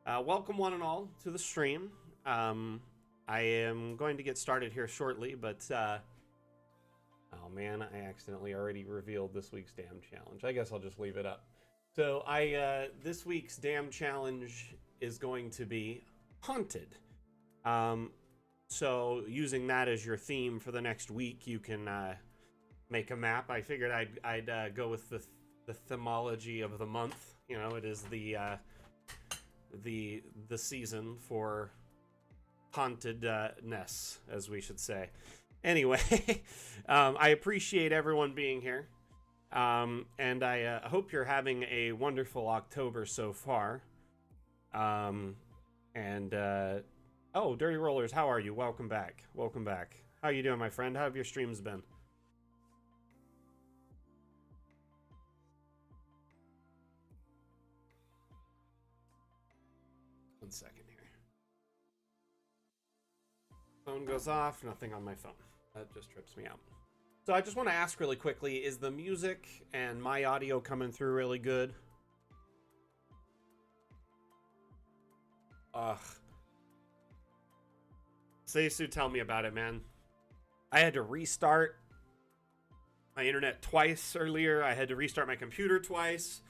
Welcome one and all to the stream. I am going to get started here shortly, but oh man, I accidentally already revealed this week's damn challenge. I guess I'll just leave it up. So this week's damn challenge is going to be haunted. So using that as your theme for the next week, you can make a map. I figured I'd go with the themology of the month. You know, it is the season for hauntedness, as we should say. Anyway, I appreciate everyone being here, and I hope you're having a wonderful October so far. Oh, Dirty Rollers, how are you? Welcome back. Welcome back. How you doing, my friend? How have your streams been? One second here. Phone goes off, nothing on my phone. That just trips me out. So I just want to ask really quickly, is the music and my audio coming through really good? Ugh. Seisu, tell me about it, man. I had to restart my internet twice earlier. I had to restart my computer twice.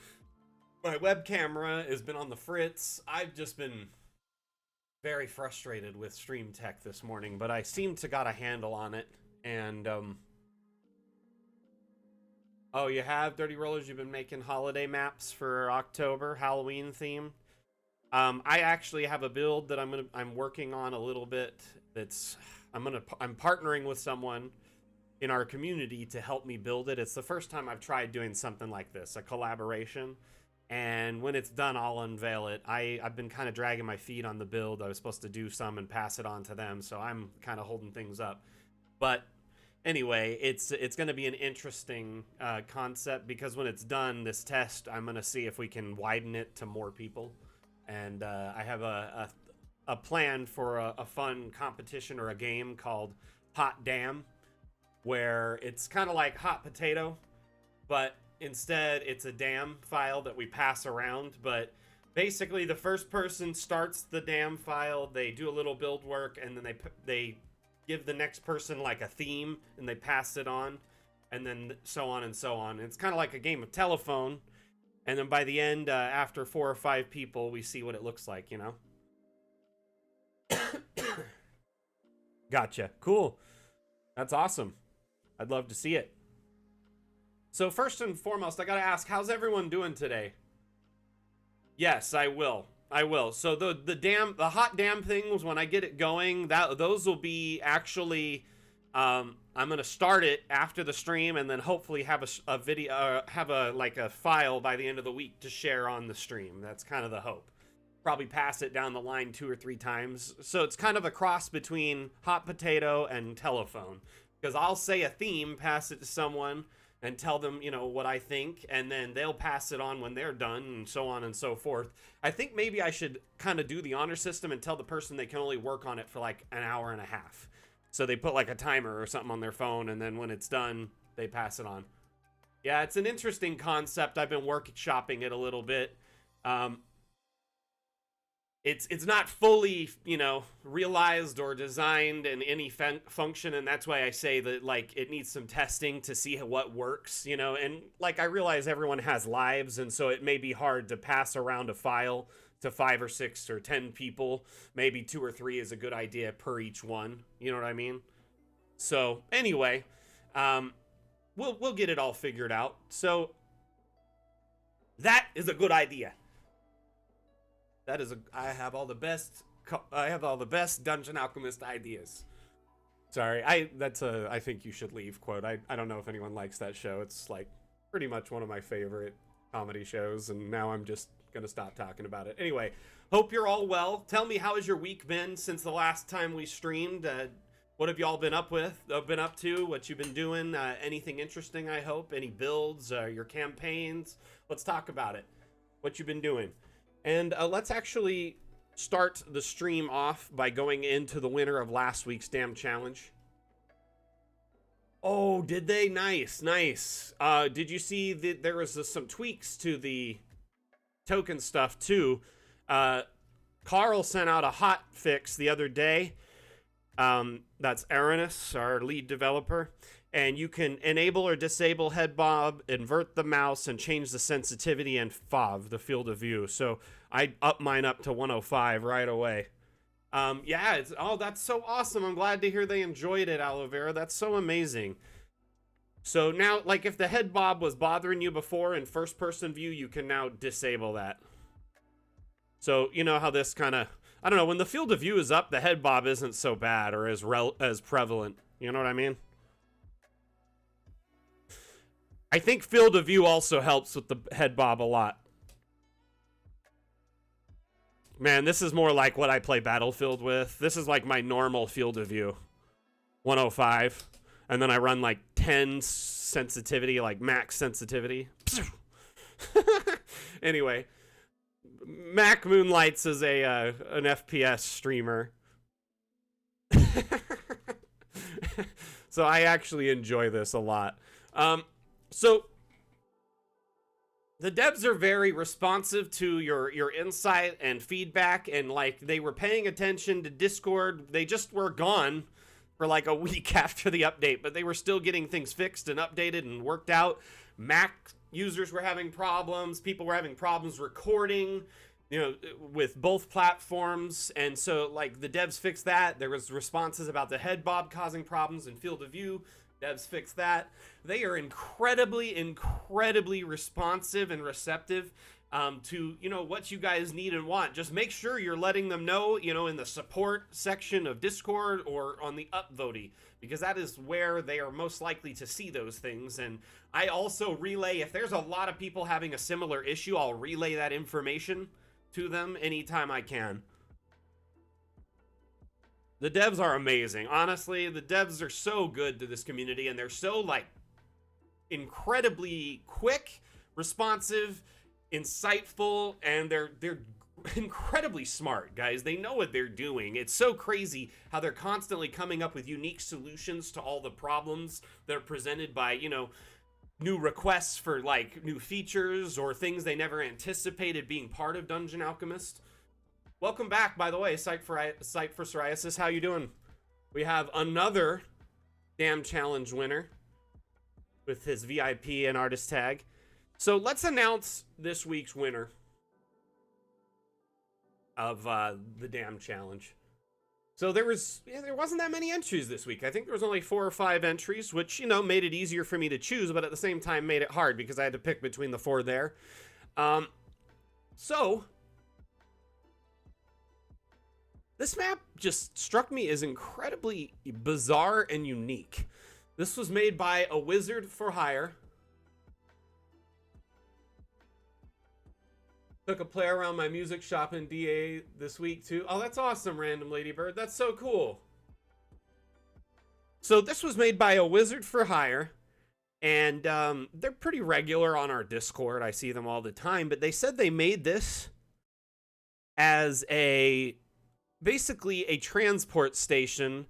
My web camera has been on the fritz. I've just been very frustrated with stream tech this morning, but I seem to got a handle on it. And oh, you have, Dirty Rollers? You've been making holiday maps for October, Halloween theme. I actually have a build that I'm working on a little bit. I'm partnering with someone in our community to help me build it. It's the first time I've tried doing something like this, a collaboration. And when it's done, I'll unveil it. I've been kind of dragging my feet on the build. I was supposed to do some and pass it on to them, so I'm kind of holding things up. But anyway, it's going to be an interesting concept, because when it's done, this test, I'm going to see if we can widen it to more people. And I have a plan for a fun competition or a game called Hot Damn, where it's kind of like Hot Potato, but instead it's a damn file that we pass around. But basically, the first person starts the damn file, they do a little build work, and then they give the next person like a theme, and they pass it on, and then so on and so on. It's kind of like a game of telephone, and then by the end, after 4 or 5 people, we see what it looks like, you know? Gotcha. Cool. That's awesome. I'd love to see it. So first and foremost, I gotta ask, how's everyone doing today? Yes, I will. I will. So the hot damn things, when I get it going, those will be actually, I'm gonna start it after the stream, and then hopefully have a video, have a file by the end of the week to share on the stream. That's kind of the hope. Probably pass it down the line 2 or 3 times. So it's kind of a cross between Hot Potato and Telephone, because I'll say a theme, pass it to someone, and tell them, you know, what I think, and then they'll pass it on when they're done, and so on and so forth. I think maybe I should kind of do the honor system and tell the person they can only work on it for like an hour and a half. So they put like a timer or something on their phone, and then when it's done, they pass it on. Yeah, it's an interesting concept. I've been workshopping it a little bit. It's not fully, you know, realized or designed in any function, and that's why I say that, like, it needs some testing to see what works, you know. And like, I realize everyone has lives, and so it may be hard to pass around a file to 5 or 6 or 10 people. Maybe 2 or 3 is a good idea per each one, you know what I mean? So anyway, we'll get it all figured out. So that is a good idea. I have all the best Dungeon Alchemist ideas. Sorry, I think you should leave quote. I don't know if anyone likes that show. It's like pretty much one of my favorite comedy shows, and now I'm just gonna stop talking about it. Anyway, hope you're all well. Tell me, how has your week been since the last time we streamed? What have y'all been up to? What you've been doing? Anything interesting, I hope? Any builds, your campaigns? Let's talk about it. What you've been doing. And let's actually start the stream off by going into the winner of last week's damn challenge. Oh, did they? Nice, nice. Did you see that there was some tweaks to the token stuff too? Carl sent out a hot fix the other day. That's Aranis, our lead developer. And you can enable or disable head bob, invert the mouse, and change the sensitivity and FOV, the field of view. So I up mine up to 105 right away. Yeah, that's so awesome. I'm glad to hear they enjoyed it, Aloe Vera. That's so amazing. So now, like, if the head bob was bothering you before in first-person view, you can now disable that. So, you know how this kind of, I don't know, when the field of view is up, the head bob isn't so bad or as prevalent. You know what I mean? I think field of view also helps with the head bob a lot. Man, this is more like what I play Battlefield with. This is like my normal field of view. 105. And then I run like 10 sensitivity, like max sensitivity. Anyway, Mac Moonlights is an FPS streamer. So I actually enjoy this a lot. So the devs are very responsive to your insight and feedback, and like they were paying attention to Discord. They just were gone for like a week after the update, but they were still getting things fixed and updated and worked out. Mac users were having problems. People were having problems recording, you know, with both platforms. And so like the devs fixed that. There was responses about the head bob causing problems in field of view. Devs fixed that. They are incredibly responsive and receptive to, you know, what you guys need and want. Just make sure you're letting them know, you know, in the support section of Discord or on the upvote, because that is where they are most likely to see those things. And I also relay, if there's a lot of people having a similar issue, I'll relay that information to them anytime I can. The devs are amazing. Honestly, the devs are so good to this community, and they're so, like, incredibly quick, responsive, insightful, and they're incredibly smart, guys. They know what they're doing. It's so crazy how they're constantly coming up with unique solutions to all the problems that are presented by, you know, new requests for, like, new features or things they never anticipated being part of Dungeon Alchemist. Welcome back, by the way, Sight for Psoriasis. How you doing? We have another Damn Challenge winner with his VIP and artist tag. So let's announce this week's winner of the Damn Challenge. So there wasn't that many entries this week. I think there was only 4 or 5 entries, which, you know, made it easier for me to choose, but at the same time made it hard because I had to pick between the 4 there. So this map just struck me as incredibly bizarre and unique. This was made by a wizard for hire. Took a play around my music shop in DA this week too. Oh, that's awesome, Random Ladybird. That's so cool. So this was made by a wizard for hire. And they're pretty regular on our Discord. I see them all the time. But they said they made this as basically a transport station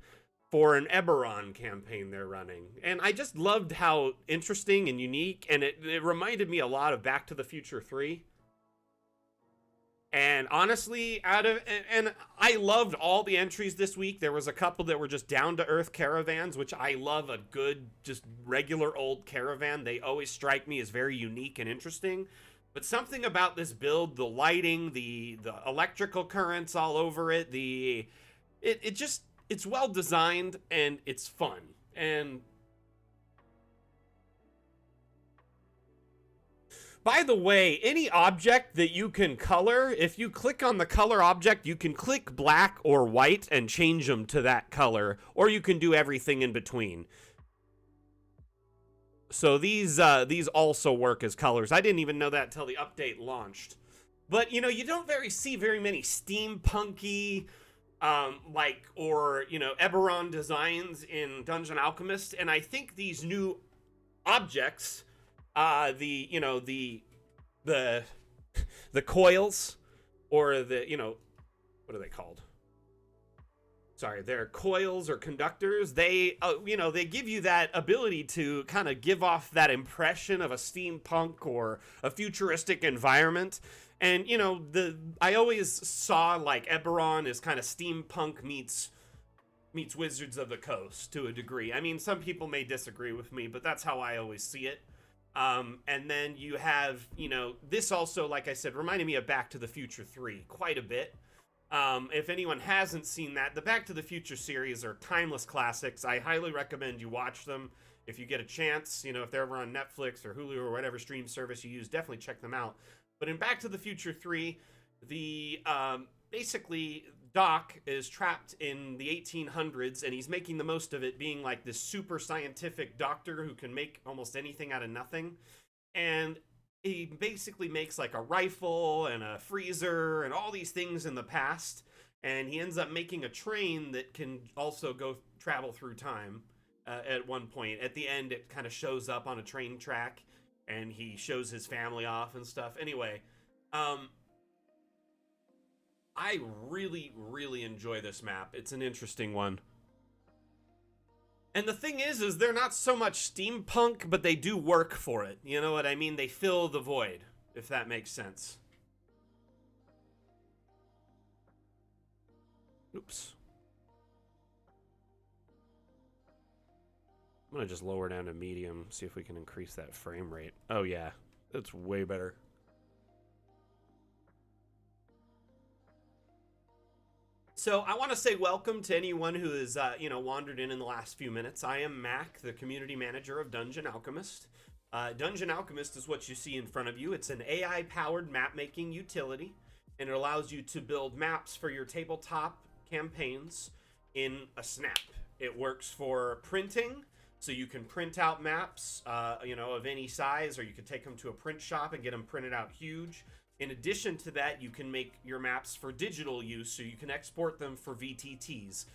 for an Eberron campaign they're running. And I just loved how interesting and unique, and it reminded me a lot of Back to the Future 3. And honestly, and I loved all the entries this week. There was a couple that were just down-to-earth caravans, which I love. A good, just regular old caravan. They always strike me as very unique and interesting. But something about this build, the lighting, the electrical currents all over it, it's well designed and it's fun. And by the way, any object that you can color, if you click on the color object, you can click black or white and change them to that color, or you can do everything in between. So these also work as colors. I didn't even know that until the update launched. But, you know, you don't see very many steampunky, or, you know, Eberron designs in Dungeon Alchemist. And I think these new objects, the coils, or the, you know, what are they called? Sorry, they're coils or conductors. They, they give you that ability to kind of give off that impression of a steampunk or a futuristic environment. And you know, I always saw like Eberron as kind of steampunk meets Wizards of the Coast to a degree. I mean, some people may disagree with me, but that's how I always see it. And then you have, you know, this also, like I said, reminded me of Back to the Future 3 quite a bit. If anyone hasn't seen that, the Back to the Future series are timeless classics. I highly recommend you watch them if you get a chance. You know, if they're ever on Netflix or Hulu or whatever stream service you use, definitely check them out. But in Back to the Future 3, the basically Doc is trapped in the 1800s, and he's making the most of it, being like this super scientific doctor who can make almost anything out of nothing. And he basically makes like a rifle and a freezer and all these things in the past, and he ends up making a train that can also go travel through time. At one point at the end, it kind of shows up on a train track, and he shows his family off and stuff. Anyway, I really enjoy this map. It's an interesting one. And the thing is they're not so much steampunk, but they do work for it. You know what I mean? They fill the void, if that makes sense. Oops. I'm gonna just lower down to medium, see if we can increase that frame rate. Oh yeah, that's way better. So I want to say welcome to anyone who has, you know, wandered in the last few minutes. I am Mac, the community manager of Dungeon Alchemist. Dungeon Alchemist is what you see in front of you. It's an AI-powered map-making utility, and it allows you to build maps for your tabletop campaigns in a snap. It works for printing, so you can print out maps, you know, of any size, or you can take them to a print shop and get them printed out huge. In addition to that, you can make your maps for digital use, so you can export them for VTTs.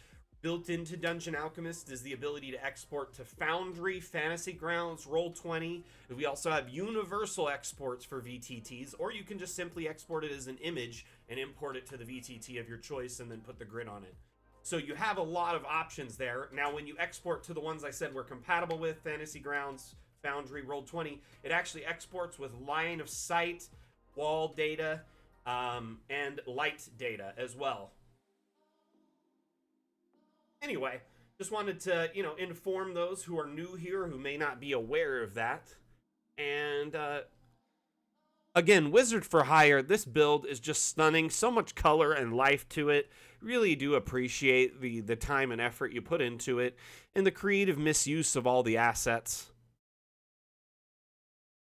Built into Dungeon Alchemist is the ability to export to Foundry, Fantasy Grounds, Roll20. We also have universal exports for VTTs, or you can just simply export it as an image and import it to the VTT of your choice and then put the grid on it. So you have a lot of options there. Now, when you export to the ones I said we're compatible with, Fantasy Grounds, Foundry, Roll20, it actually exports with line of sight, wall data, and light data as well. Anyway, just wanted to, you know, inform those who are new here who may not be aware of that. And again, Wizard for Hire, this build is just stunning. So much color and life to it. Really do appreciate the time and effort you put into it, and the creative misuse of all the assets.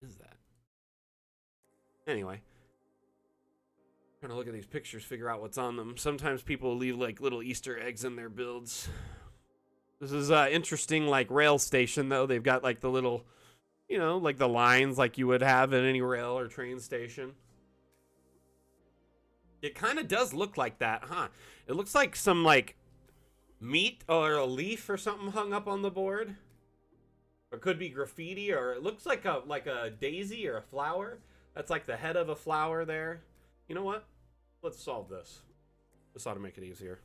What is that? Anyway, trying to look at these pictures, figure out what's on them. Sometimes people leave like little Easter eggs in their builds. This is interesting, like rail station though. They've got like the little, you know, like the lines like you would have at any rail or train station. It kind of does look like that, huh? It looks like some like meat or a leaf or something hung up on the board. Or it could be graffiti, or it looks like a daisy or a flower. That's like the head of a flower there. You know what? Let's solve this. This ought to make it easier.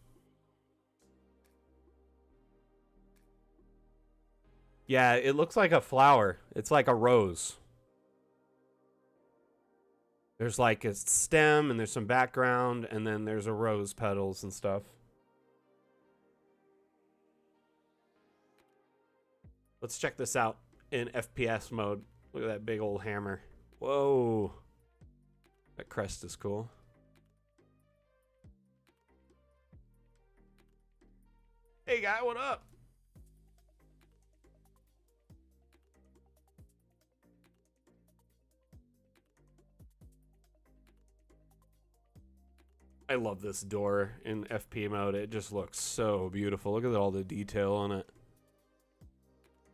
Yeah, it looks like a flower. It's like a rose. There's like a stem, and there's some background, and then there's a rose petals and stuff. Let's check this out in FPS mode. Look at that big old hammer. Whoa. That crest is cool. Hey guy, what up? I love this door in FP mode. It just looks so beautiful. Look at all the detail on it.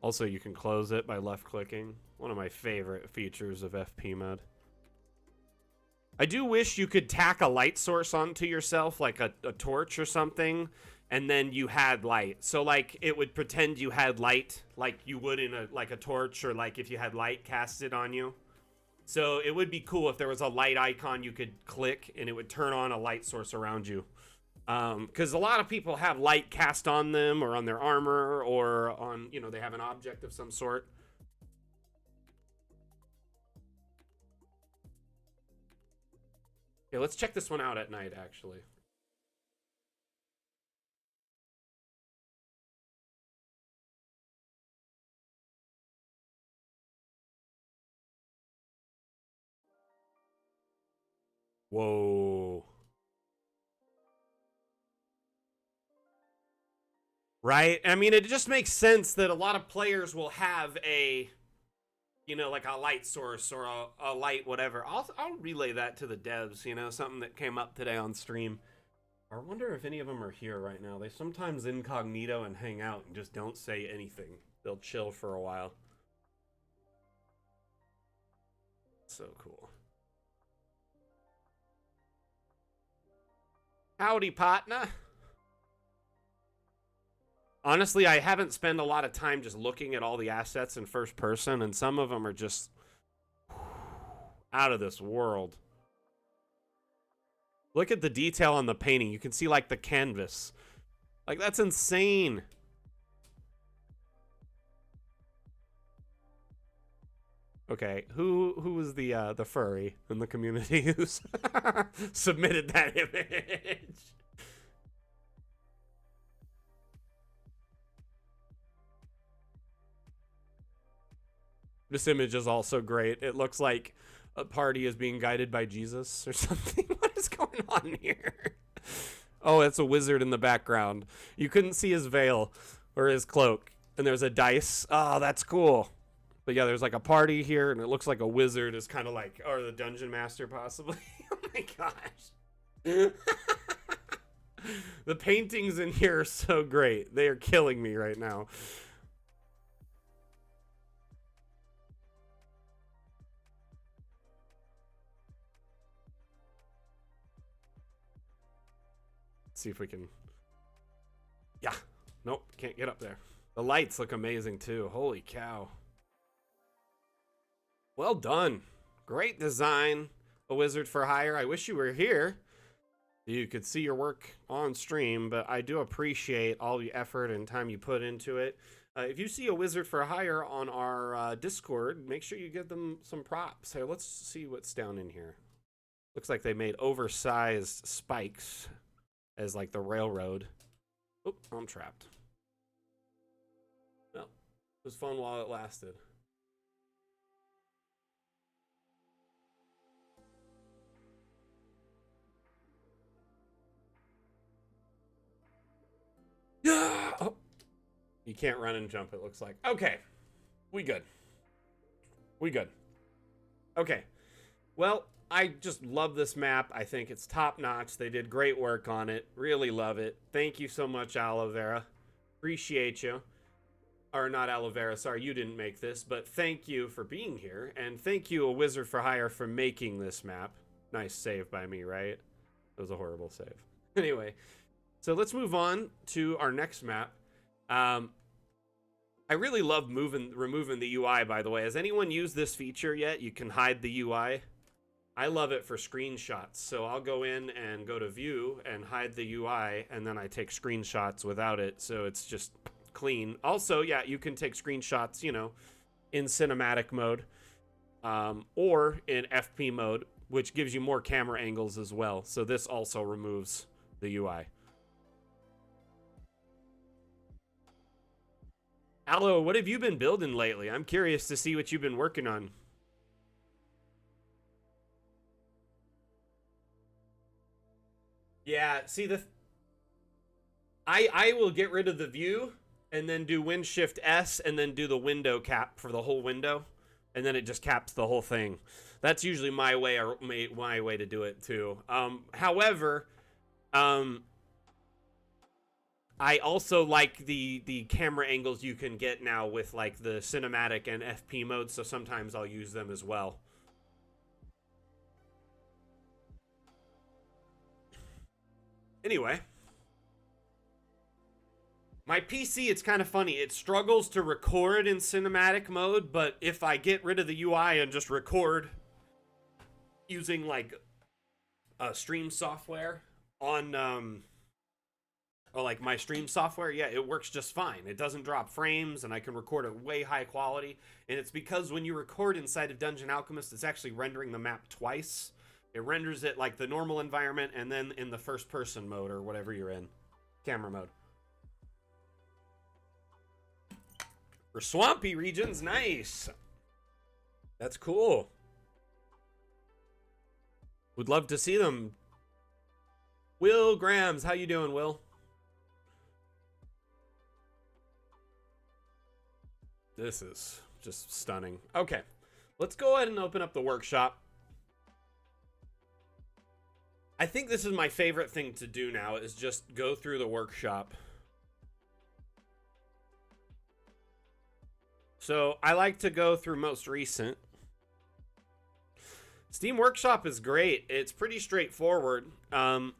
Also, you can close it by left clicking. One of my favorite features of FP mode. I do wish you could tack a light source onto yourself, like a torch or something, and then you had light. So like it would pretend you had light, like you would in a torch, or like if you had light casted on you. So it would be cool if there was a light icon you could click and it would turn on a light source around you. Because a lot of people have light cast on them or on their armor, or on, you know, they have an object of some sort. Yeah, let's check this one out at night, actually. Whoa. Right? I mean, it just makes sense that a lot of players will have a, you know, like a light source or a light whatever. I'll relay that to the devs, you know, something that came up today on stream. I wonder if any of them are here right now. They sometimes incognito and hang out and just don't say anything. They'll chill for a while. So cool. Howdy, partner. Honestly, I haven't spent a lot of time just looking at all the assets in first person, and some of them are just out of this world. Look at the detail on the painting. You can see, like, the canvas. Like, that's insane. Okay, who was the furry in the community who submitted that image? This image is also great. It looks like a party is being guided by Jesus or something. What is going on here? Oh, it's a wizard in the background. You couldn't see his veil or his cloak. And there's a dice. Oh, that's cool. But yeah, there's like a party here, and it looks like a wizard is kind of like, or the dungeon master possibly. Oh my gosh. The paintings in here are so great. They are killing me right now. Let's see if we can. Yeah. Nope. Can't get up there. The lights look amazing too. Holy cow. Well done. Great design. A wizard for hire. I wish you were here. You could see your work on stream, but I do appreciate all the effort and time you put into it. If you see a wizard for hire on our Discord, make sure you give them some props. Here, let's see what's down in here. Looks like they made oversized spikes as like the railroad. Oh, I'm trapped. Well, it was fun while it lasted. Yeah. Oh. You can't run and jump, it looks like. Okay. We good. We good. Okay. Well, I just love this map. I think it's top notch. They did great work on it. Really love it. Thank you so much, Aloe Vera. Appreciate you. Or not Aloe Vera, sorry, you didn't make this, but thank you for being here. And thank you, A Wizard for Hire, for making this map. Nice save by me, right? It was a horrible save. Anyway, so let's move on to our next map. I really love removing the UI, by the way. Has anyone used this feature yet? You can hide the UI. I love it for screenshots. So I'll go in and go to view and hide the UI, and then I take screenshots without it. So it's just clean. Also, yeah, you can take screenshots, you know, in cinematic mode or in FP mode, which gives you more camera angles as well. So this also removes the UI. Aloe, what have you been building lately? I'm curious to see what you've been working on. Yeah, see I will get rid of the view and then do Win Shift S and then do the window cap for the whole window, and then it just caps the whole thing. That's usually my way or my way to do it too. However, I also like the camera angles you can get now with like the cinematic and FP mode, so sometimes I'll use them as well. Anyway, my PC, it's kind of funny. It struggles to record in cinematic mode, but if I get rid of the UI and just record using like a stream software on or like my stream software, yeah, it works just fine. It doesn't drop frames, and I can record at way high quality. And it's because when you record inside of Dungeon Alchemist, it's actually rendering the map twice. It renders it like the normal environment and then in the first person mode or whatever you're in. Camera mode. For swampy regions, nice. That's cool. Would love to see them. Will Grams, how you doing, Will? This is just stunning. Okay, let's go ahead and open up the workshop. I think this is my favorite thing to do now, is just go through the workshop. So I like to go through most recent. Steam Workshop is great. It's pretty straightforward. And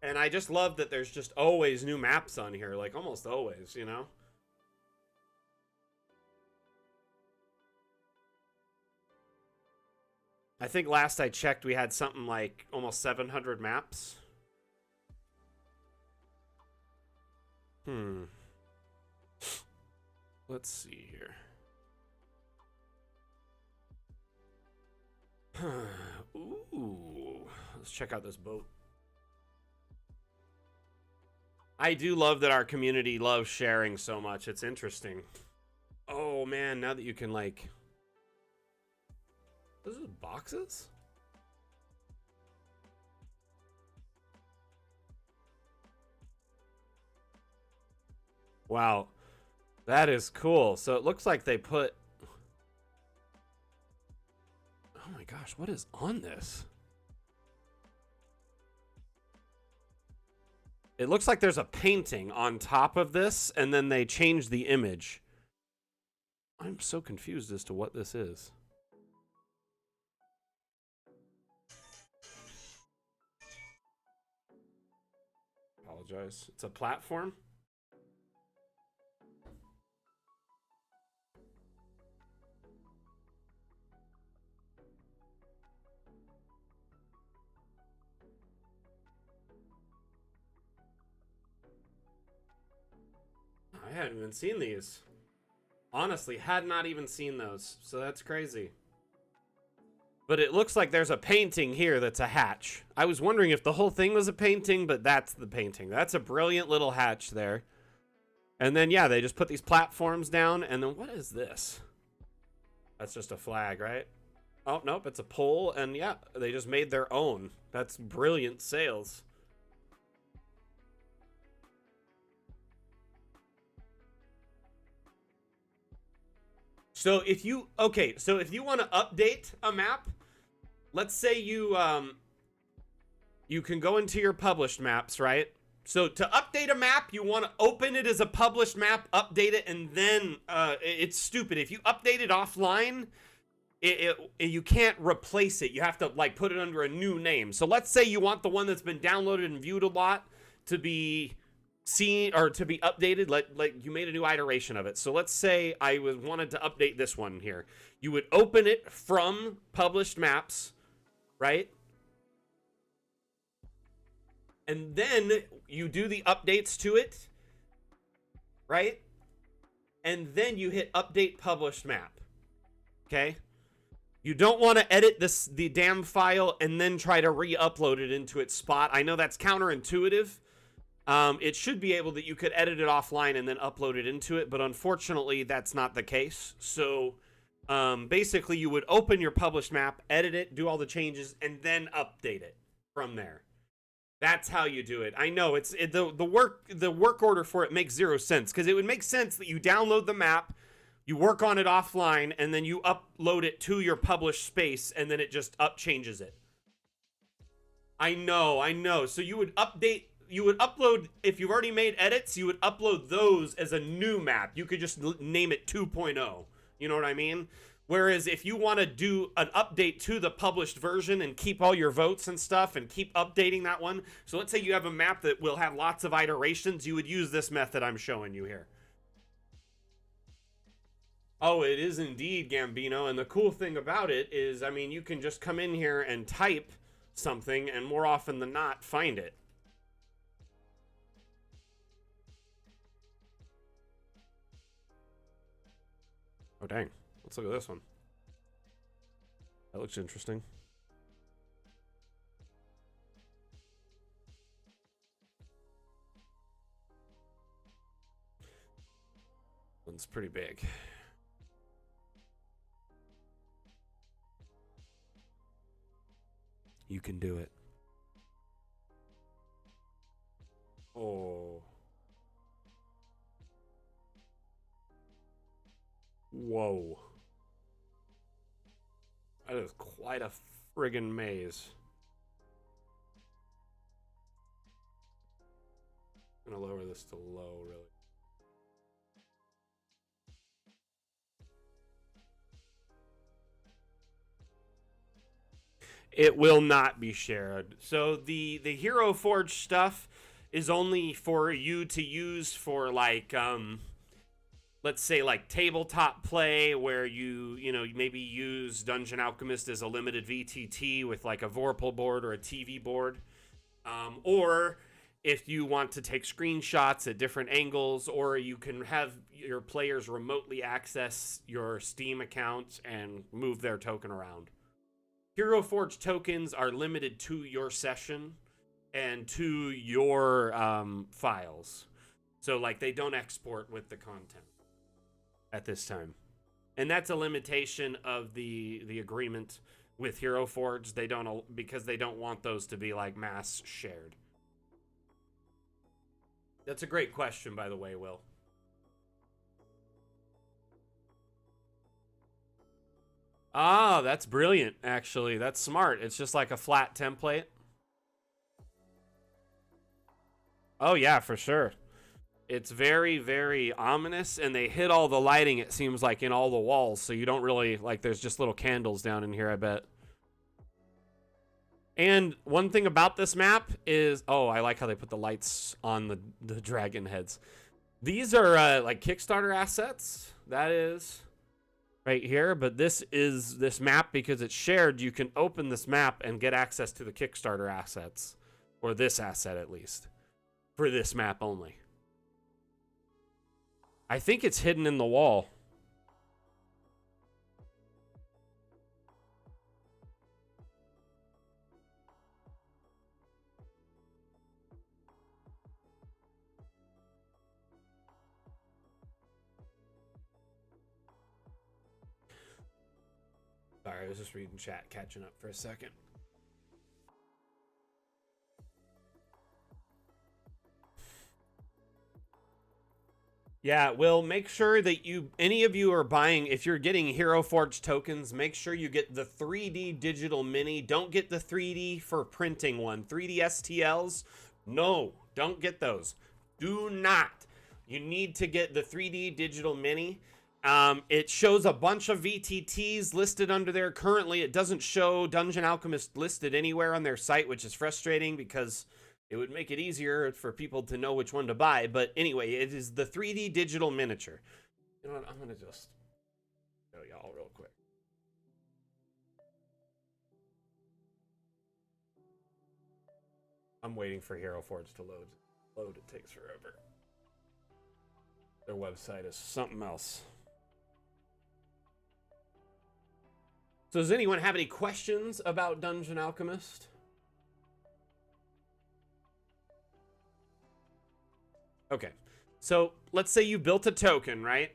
I just love that there's just always new maps on here, like almost always, you know? I think last I checked, we had something like almost 700 maps. Let's see here. Ooh, let's check out this boat. I do love that our community loves sharing so much. It's interesting. Oh man, now that you can like... Those are boxes? Wow. That is cool. So it looks like they put... Oh my gosh, what is on this? It looks like there's a painting on top of this, and then they changed the image. I'm so confused as to what this is. Apologize. It's a platform? I hadn't even seen these. Honestly, had not even seen those. So that's crazy. But it looks like there's a painting here that's a hatch. I was wondering if the whole thing was a painting, but that's the painting. That's a brilliant little hatch there. And then, yeah, they just put these platforms down. And then what is this? That's just a flag, right? Oh, nope, it's a pole. And yeah, they just made their own. That's brilliant sales. So if you, okay, so if you want to update a map, let's say you can go into your published maps, right? So to update a map, you want to open it as a published map, update it, and then it's stupid. If you update it offline, you can't replace it. You have to like put it under a new name. So let's say you want the one that's been downloaded and viewed a lot to be seen or to be updated, like you made a new iteration of it. So let's say I wanted to update this one here. You would open it from published maps, right? And then you do the updates to it, right? And then you hit update published map. Okay? You don't want to edit the damn file and then try to re-upload it into its spot. I know that's counterintuitive. It should be able that you could edit it offline and then upload it into it, but unfortunately that's not the case. So basically you would open your published map, edit it, do all the changes, and then update it from there. That's how you do it. I know the work order for it makes zero sense, because it would make sense that you download the map, you work on it offline, and then you upload it to your published space, and then it just changes it. I know. So you would upload, if you've already made edits, you would upload those as a new map. You could just name it 2.0. You know what I mean? Whereas if you want to do an update to the published version and keep all your votes and stuff and keep updating that one. So let's say you have a map that will have lots of iterations. You would use this method I'm showing you here. Oh, it is indeed, Gambino. And the cool thing about it is, I mean, you can just come in here and type something and more often than not find it. Oh, dang. Let's look at this one. That looks interesting. It's pretty big. You can do it. Oh. Whoa. That is quite a friggin' maze. I'm gonna lower this to low, really. It will not be shared. So the Hero Forge stuff is only for you to use for like let's say like tabletop play, where you maybe use Dungeon Alchemist as a limited VTT with like a Vorpal board or a TV board, or if you want to take screenshots at different angles, or you can have your players remotely access your Steam account and move their token around. Hero Forge tokens are limited to your session and to your files. So like they don't export with the content at this time. And that's a limitation of the agreement with Hero Forge. They don't, because they don't want those to be like mass shared. That's a great question, by the way, Will. Ah, that's brilliant, actually. That's smart. It's just like a flat template. Oh, yeah, for sure. It's very, very ominous, and they hit all the lighting, it seems like, in all the walls, so you don't really, like, there's just little candles down in here, I bet. And one thing about this map is, oh, I like how they put the lights on the dragon heads. These are, like, Kickstarter assets. That is right here, but this is this map, because it's shared, you can open this map and get access to the Kickstarter assets, or this asset at least, for this map only. I think it's hidden in the wall. Sorry, I was just reading chat, catching up for a second. Yeah, Will, make sure that any of you are buying, if you're getting Hero Forge tokens, make sure you get the 3D digital mini. Don't get the 3D for printing one. 3D STLs, no, don't get those. Do not. You need to get the 3D digital mini. It shows a bunch of VTTs listed under there. Currently, it doesn't show Dungeon Alchemist listed anywhere on their site, which is frustrating because it would make it easier for people to know which one to buy. But anyway, it is the 3D digital miniature. You know what? I'm going to just show y'all real quick. I'm waiting for Hero Forge to load. It takes forever. Their website is something else. So does anyone have any questions about Dungeon Alchemist? Okay, so let's say you built a token, right?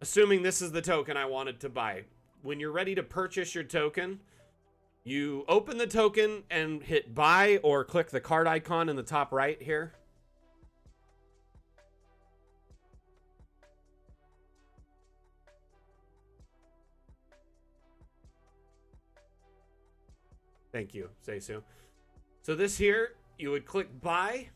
Assuming this is the token I wanted to buy. When you're ready to purchase your token, you open the token and hit buy, or click the card icon in the top right here. Thank you, Seisu. So this here, you would click buy,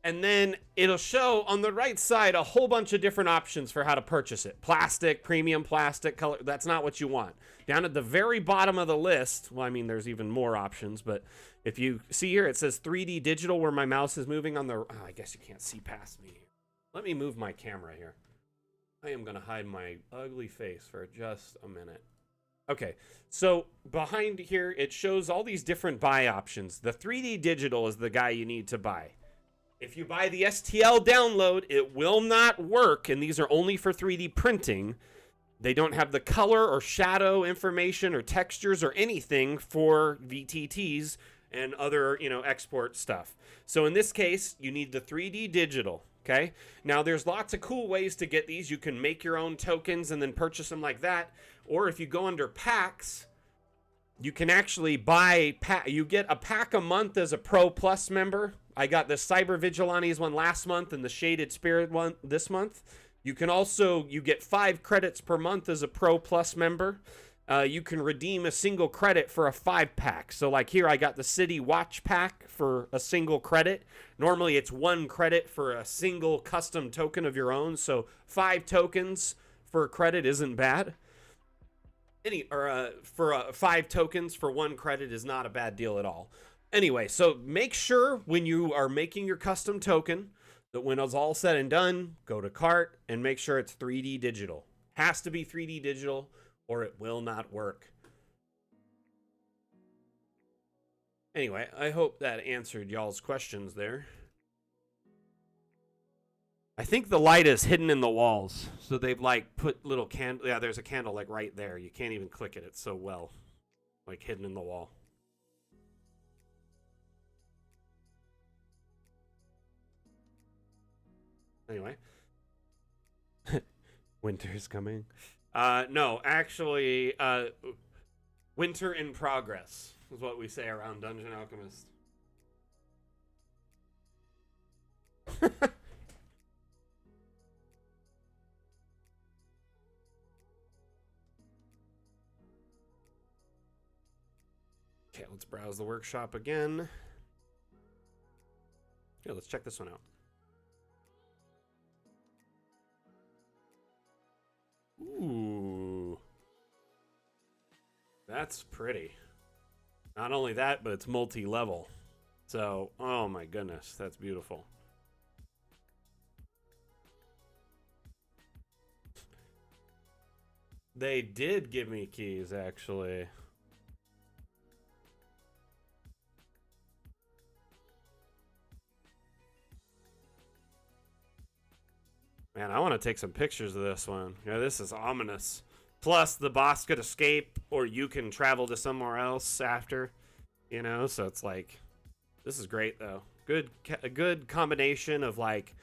and then it'll show on the right side a whole bunch of different options for how to purchase it. Plastic, premium plastic, color. That's not what you want. Down at the very bottom of the list, well, I mean, there's even more options, but if you see here, it says 3D digital where my mouse is moving on the... Oh, I guess you can't see past me. Let me move my camera here. I am going to hide my ugly face for just a minute. Okay, so behind here, it shows all these different buy options. The 3D digital is the guy you need to buy. If you buy the STL download, it will not work, and these are only for 3D printing. They don't have the color or shadow information or textures or anything for VTTs and other, export stuff. So in this case, you need the 3D digital. Okay. Now, there's lots of cool ways to get these. You can make your own tokens and then purchase them like that. Or if you go under packs, you can actually buy you get a pack a month as a Pro Plus member. I got the Cyber Vigilantes one last month and the Shaded Spirit one this month. You can also you get 5 credits per month as a Pro Plus member. You can redeem a single credit for a 5-pack. So like here I got the City Watch pack for a single credit. Normally it's 1 credit for a single custom token of your own. So 5 tokens for a credit isn't bad. For 5 tokens for 1 credit is not a bad deal at all. Anyway, so make sure when you are making your custom token that when it's all said and done, go to cart and make sure it's 3D digital. Has to be 3D digital or it will not work. Anyway, I hope that answered y'all's questions there. I think the light is hidden in the walls. So they've like put little candle. Yeah, there's a candle like right there. You can't even click it. It's so well like hidden in the wall. Anyway. Winter's coming. No, actually, winter in progress is what we say around Dungeon Alchemist. Okay, let's browse the workshop again. Yeah, let's check this one out. Ooh. That's pretty. Not only that, but it's multi-level. So, oh my goodness, that's beautiful. They did give me keys, actually. Man, I want to take some pictures of this one. Yeah, this is ominous. Plus, the boss could escape, or you can travel to somewhere else after. You know, so it's like, this is great though. A good combination of like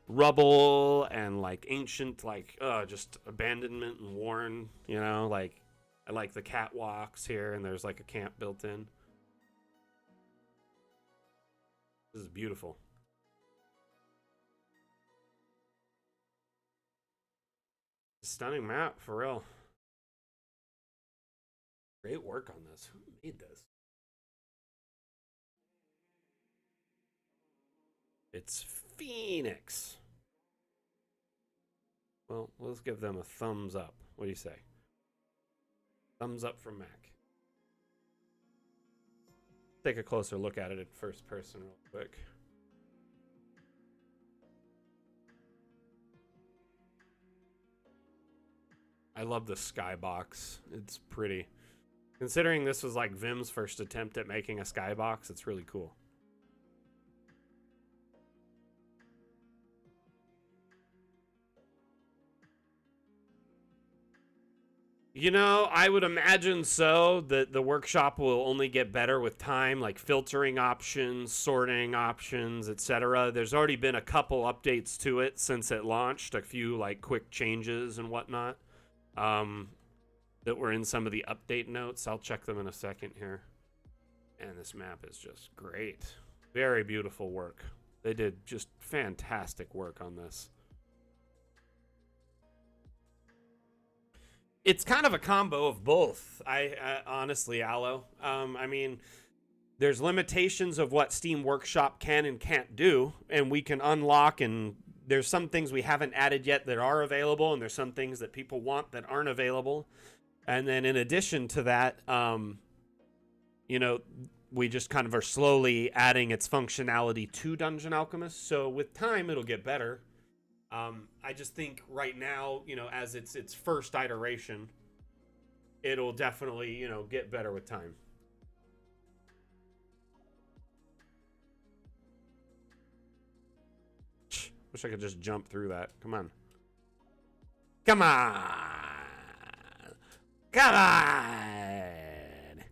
rubble and like ancient, like just abandonment and worn. You know, like I like the catwalks here, and there's like a camp built in. This is beautiful. Stunning map for real. Great work on this. Who made this? It's Phoenix. Well, let's give them a thumbs up. What do you say? Thumbs up from Mac. Take a closer look at it at first person real quick. I love the skybox. It's pretty. Considering this was like Vim's first attempt at making a skybox, it's really cool. You know, I would imagine so, that the workshop will only get better with time, like filtering options, sorting options, etc. There's already been a couple updates to it since it launched, a few like quick changes and whatnot that were in some of the update notes. I'll check them in a second here. And this map is just great. Very beautiful work. They did just fantastic work on this. It's kind of a combo of both. I honestly, Aloe. I mean, there's limitations of what Steam Workshop can and can't do, and we can unlock, and there's some things we haven't added yet that are available, and there's some things that people want that aren't available. And then in addition to that, you know, we just kind of are slowly adding its functionality to Dungeon Alchemist. So with time, it'll get better. I just think right now, you know, as its first iteration, it'll definitely, you know, get better with time. Wish I could just jump through that. Come on. Come on. Come on.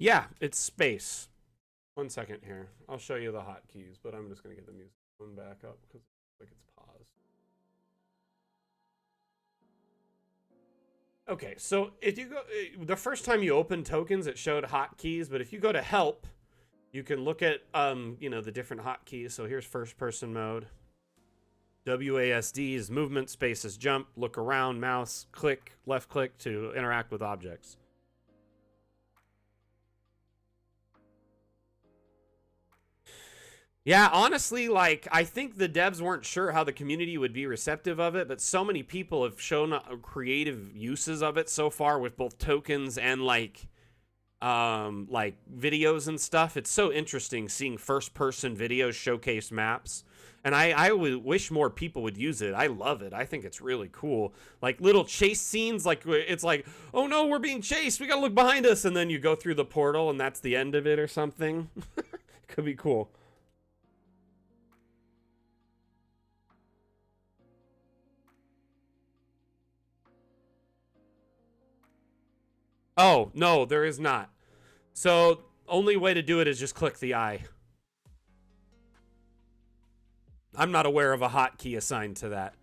Yeah, it's space. 1 second here. I'll show you the hotkeys, but I'm just gonna get the music one back up because like it's paused. Okay, so if you go, the first time you open tokens, it showed hotkeys, but if you go to help, you can look at you know, the different hotkeys. So here's first person mode. WASD is movement, space is jump, look around, mouse, click, left click to interact with objects. Yeah, honestly, like, I think the devs weren't sure how the community would be receptive of it, but so many people have shown creative uses of it so far with both tokens and like videos and stuff. It's so interesting seeing first person videos showcase maps. And I wish more people would use it. I love it. I think it's really cool. Like little chase scenes, like it's like, oh no, we're being chased. We gotta look behind us. And then you go through the portal and that's the end of it or something. Could be cool. Oh, no, there is not. So, only way to do it is just click the eye. I'm not aware of a hotkey assigned to that.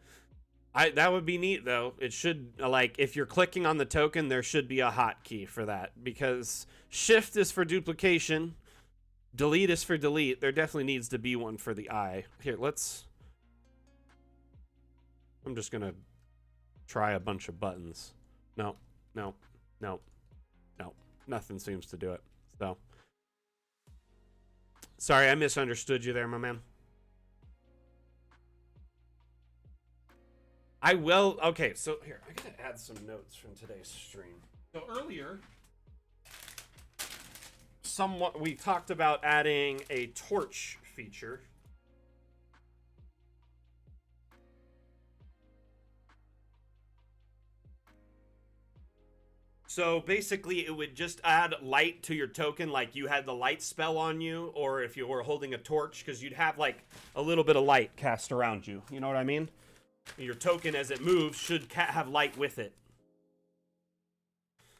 That would be neat though. It should, like, if you're clicking on the token, there should be a hotkey for that because shift is for duplication, delete is for delete. There definitely needs to be one for the eye. Here, I'm just gonna try a bunch of buttons. No, no, no, no. Nothing seems to do it. So, sorry, I misunderstood you there, my man. I will. Okay, so here, I gotta add some notes from today's stream. So earlier, we talked about adding a torch feature. So basically, it would just add light to your token, like you had the light spell on you, or if you were holding a torch, because you'd have like a little bit of light cast around you. You know what I mean? Your token, as it moves, should have light with it.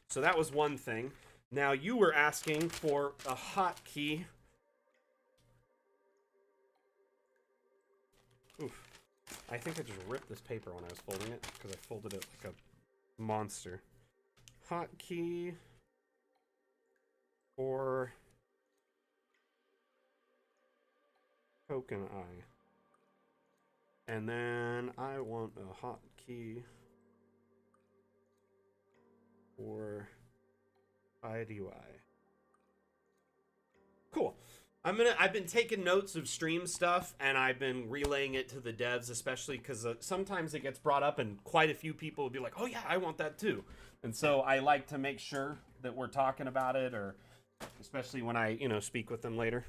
So that was one thing. Now you were asking for a hotkey. Oof. I think I just ripped this paper when I was folding it, because I folded it like a monster. Hotkey for token eye. And then I want a hotkey for IDY. Cool. I've been taking notes of stream stuff and I've been relaying it to the devs, especially because sometimes it gets brought up and quite a few people will be like, oh yeah, I want that too. And so I like to make sure that we're talking about it, or especially when I, speak with them later.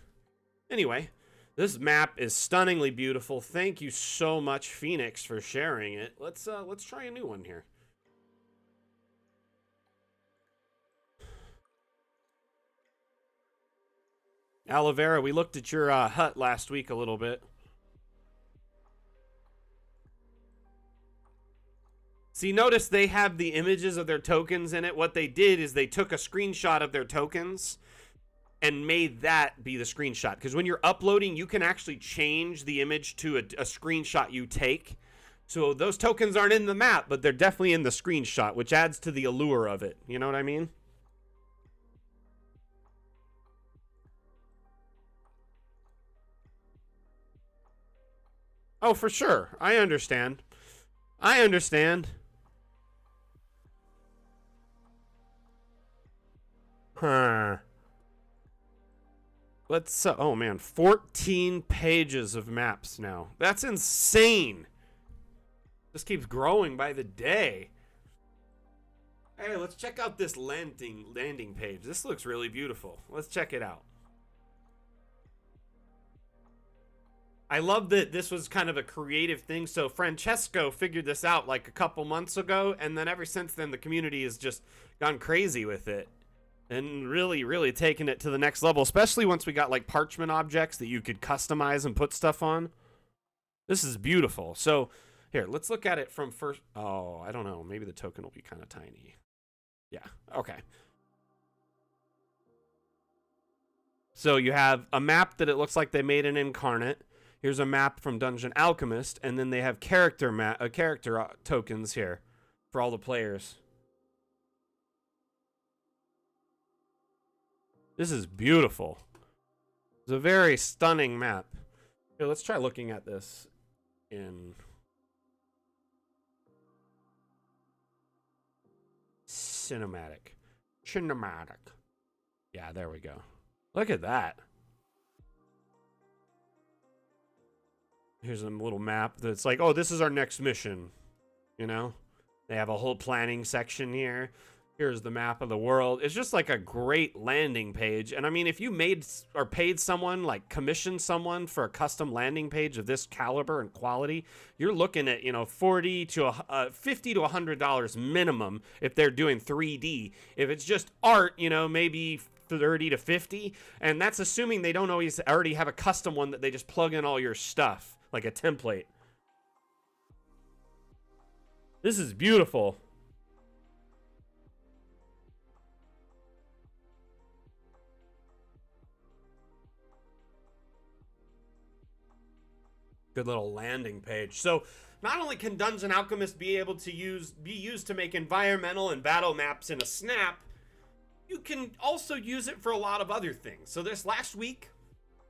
Anyway, this map is stunningly beautiful. Thank you so much, Phoenix, for sharing it. Let's try a new one here. Aloe Vera, we looked at your hut last week a little bit. See, notice they have the images of their tokens in it. What they did is they took a screenshot of their tokens and made that be the screenshot. Because when you're uploading, you can actually change the image to a screenshot you take. So those tokens aren't in the map, but they're definitely in the screenshot, which adds to the allure of it. You know what I mean? Oh, for sure. I understand. I understand. Huh. Let's, oh man, 14 pages of maps now. That's insane. This keeps growing by the day. Hey, let's check out this landing page. This looks really beautiful. Let's check it out. I love that this was kind of a creative thing. So Francesco figured this out like a couple months ago, and then ever since then the community has just gone crazy with it and really, really taken it to the next level, especially once we got like parchment objects that you could customize and put stuff on. This is beautiful. So here, let's look at it from first. Oh, I don't know. Maybe the token will be kind of tiny. Yeah. Okay. So you have a map that it looks like they made an incarnate. Here's a map from Dungeon Alchemist, and then they have character tokens here for all the players. This is beautiful. It's a very stunning map. Here, let's try looking at this in cinematic. Yeah, there we go. Look at that. Here's a little map that's like, oh, this is our next mission. You know? They have a whole planning section here. Here's the map of the world. It's just like a great landing page. And I mean, if you made or paid someone, like commissioned someone for a custom landing page of this caliber and quality, you're looking at, you know, $40 to $50 to $100 minimum if they're doing 3D. If it's just art, you know, maybe 30 to 50. And that's assuming they don't always already have a custom one that they just plug in all your stuff, like a template. This is beautiful. Good little landing page. So not only can Dungeon Alchemist be able to be used to make environmental and battle maps in a snap, you can also use it for a lot of other things. So this last week,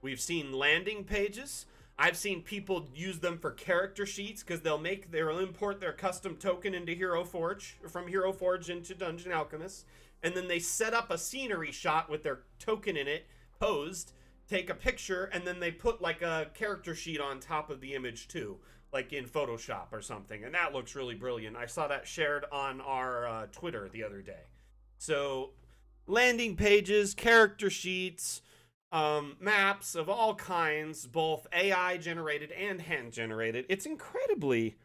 we've seen landing pages. I've seen people use them for character sheets because they'll import their custom token into Hero Forge, from Hero Forge into Dungeon Alchemist, and then they set up a scenery shot with their token in it, posed, take a picture, and then they put like a character sheet on top of the image too, like in Photoshop or something, and that looks really brilliant. I saw that shared on our Twitter the other day. So landing pages, character sheets, maps of all kinds, both AI generated and hand generated. It's incredibly,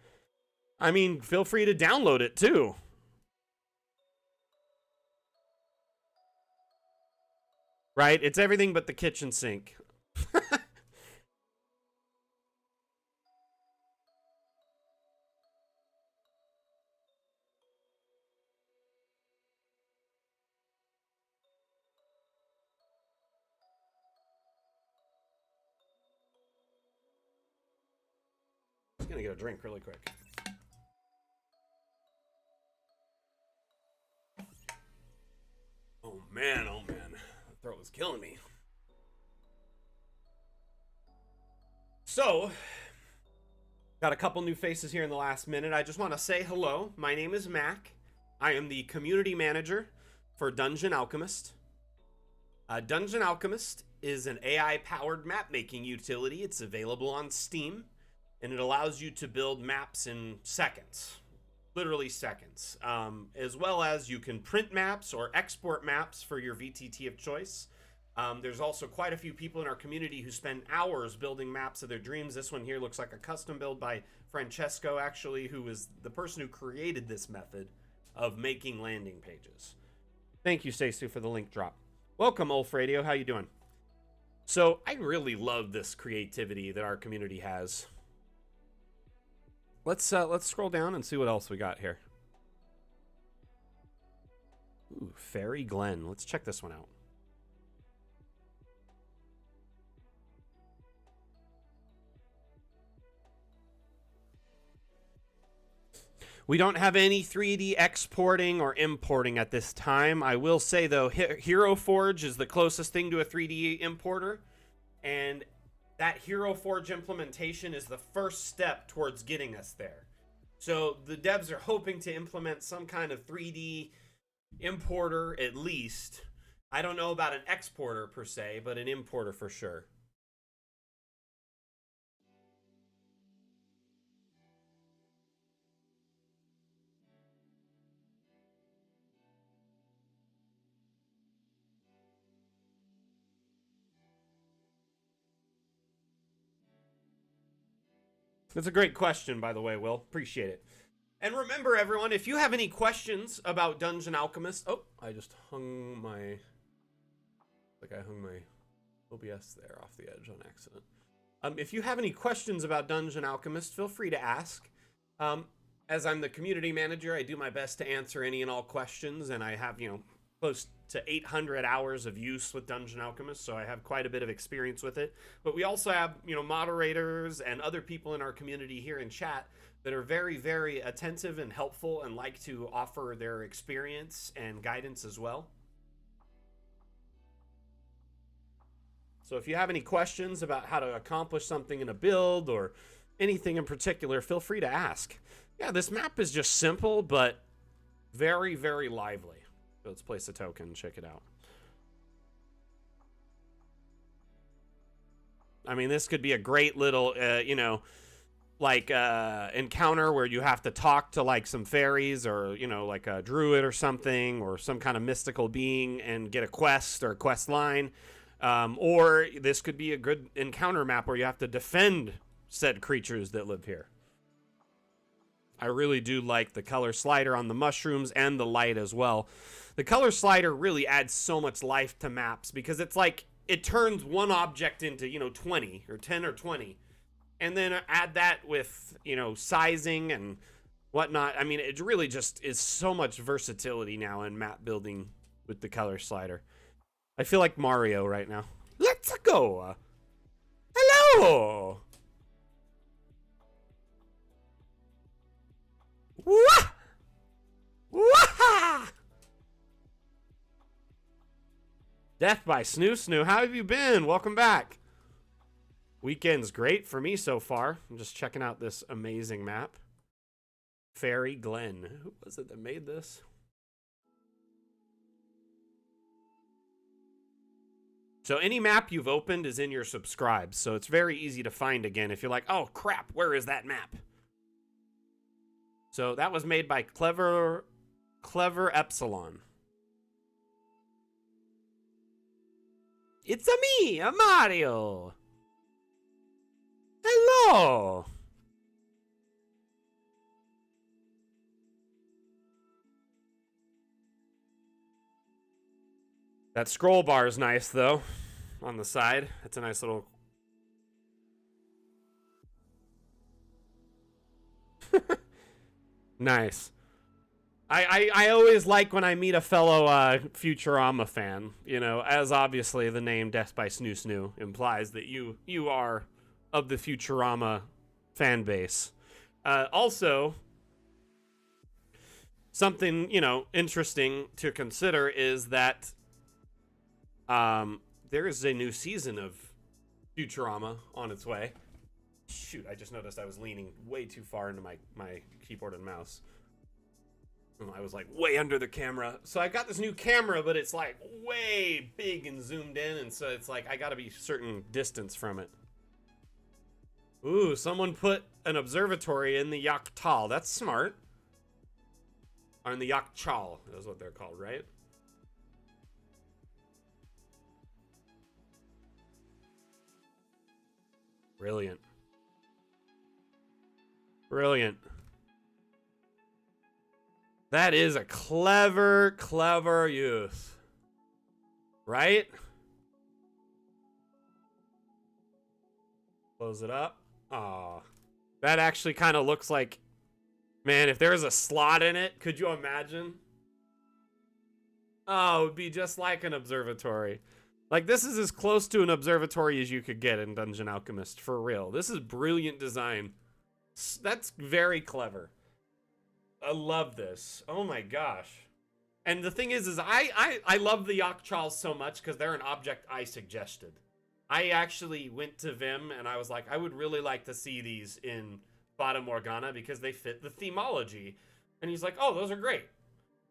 I mean, feel free to download it too. Right? It's everything but the kitchen sink. I'm gonna get a drink really quick. Oh man, oh man. The throat was killing me. So, got a couple new faces here in the last minute. I just want to say hello. My name is Mac. I am the community manager for Dungeon Alchemist. Dungeon Alchemist is an AI-powered map-making utility. It's available on Steam, and it allows you to build maps in seconds. Literally seconds. As well as you can print maps or export maps for your VTT of choice. There's also quite a few people in our community who spend hours building maps of their dreams. This one here looks like a custom build by Francesco, actually, who is the person who created this method of making landing pages. Thank you, Stacey, for the link drop. Welcome, Ulf Radio. How you doing? So I really love this creativity that our community has. Let's scroll down and see what else we got here. Ooh, Fairy Glen. Let's check this one out. We don't have any 3D exporting or importing at this time. I will say, though, Hero Forge is the closest thing to a 3D importer. And that Hero Forge implementation is the first step towards getting us there. So the devs are hoping to implement some kind of 3D importer at least. I don't know about an exporter per se, but an importer for sure. That's a great question, by the way, Will. Appreciate it. And remember, everyone, if you have any questions about Dungeon Alchemist... Oh, I just hung my... Like I hung my OBS there off the edge on accident. If you have any questions about Dungeon Alchemist, feel free to ask. As I'm the community manager, I do my best to answer any and all questions, and I have, close to 800 hours of use with Dungeon Alchemist, so I have quite a bit of experience with it. But we also have, moderators and other people in our community here in chat that are very, very attentive and helpful and like to offer their experience and guidance as well. So if you have any questions about how to accomplish something in a build or anything in particular, feel free to ask. Yeah, this map is just simple, but very, very lively. So let's place a token, check it out. I mean, this could be a great little, encounter where you have to talk to like some fairies or, like a druid or something, or some kind of mystical being and get a quest or a quest line. Or this could be a good encounter map where you have to defend said creatures that live here. I really do like the color slider on the mushrooms and the light as well. The color slider really adds so much life to maps because it's like it turns one object into, 20 or 10 or 20. And then add that with, sizing and whatnot. I mean, it really just is so much versatility now in map building with the color slider. I feel like Mario right now. Let's go. Hello. Wah! Wah! Death by Snoo. How have you been? Welcome back. Weekend's great for me so far. I'm just checking out this amazing map. Fairy Glen. Who was it that made this? So any map you've opened is in your subscribes. So it's very easy to find again if you're like, oh crap, where is that map? So that was made by Clever Epsilon. It's a me, a Mario. Hello. That scroll bar is nice though, on the side. It's a nice little. Nice. I always like when I meet a fellow Futurama fan, as obviously the name Death by Snoo implies that you are of the Futurama fan base. Also, something, interesting to consider is that there is a new season of Futurama on its way. Shoot, I just noticed I was leaning way too far into my keyboard and mouse. I was like way under the camera. So I got this new camera, but it's like way big and zoomed in, and so it's like I gotta be certain distance from it. Ooh, someone put an observatory in the Yaktal. That's smart. Or in the Yakchal, that's what they're called, right? Brilliant. Brilliant. That is a clever use. Right? Close it up. Aw. That actually kind of looks like... Man, if there was a slot in it, could you imagine? Oh, it would be just like an observatory. Like, this is as close to an observatory as you could get in Dungeon Alchemist, for real. This is brilliant design. That's very clever. I love this. Oh my gosh. And the thing is I love the Yakchals so much because they're an object I suggested. I actually went to Vim and I was like, I would really like to see these in Fata Morgana because they fit the themology. And he's like, oh, those are great.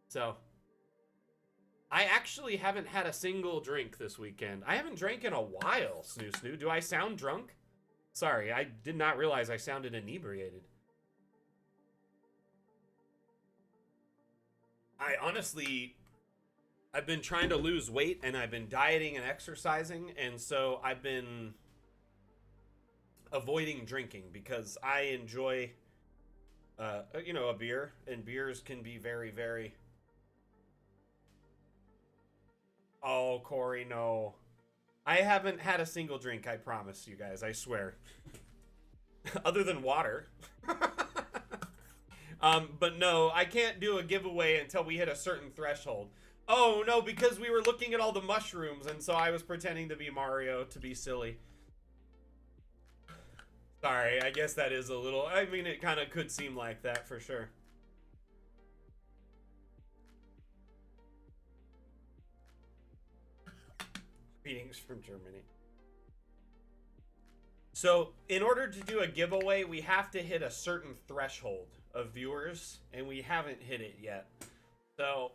So, I actually haven't had a single drink this weekend. I haven't drank in a while, Snoo. Do I sound drunk? Sorry, I did not realize I sounded inebriated. I've been trying to lose weight and I've been dieting and exercising, and so I've been avoiding drinking because I enjoy, a beer, and beers can be very, very... Oh, Corey, no. I haven't had a single drink, I promise you guys, I swear. Other than water. But no, I can't do a giveaway until we hit a certain threshold. Oh no, because we were looking at all the mushrooms, and so I was pretending to be Mario to be silly. Sorry, I guess that is a little, I mean, it kind of could seem like that for sure. Greetings from Germany. So, in order to do a giveaway, we have to hit a certain threshold of viewers, and we haven't hit it yet. So,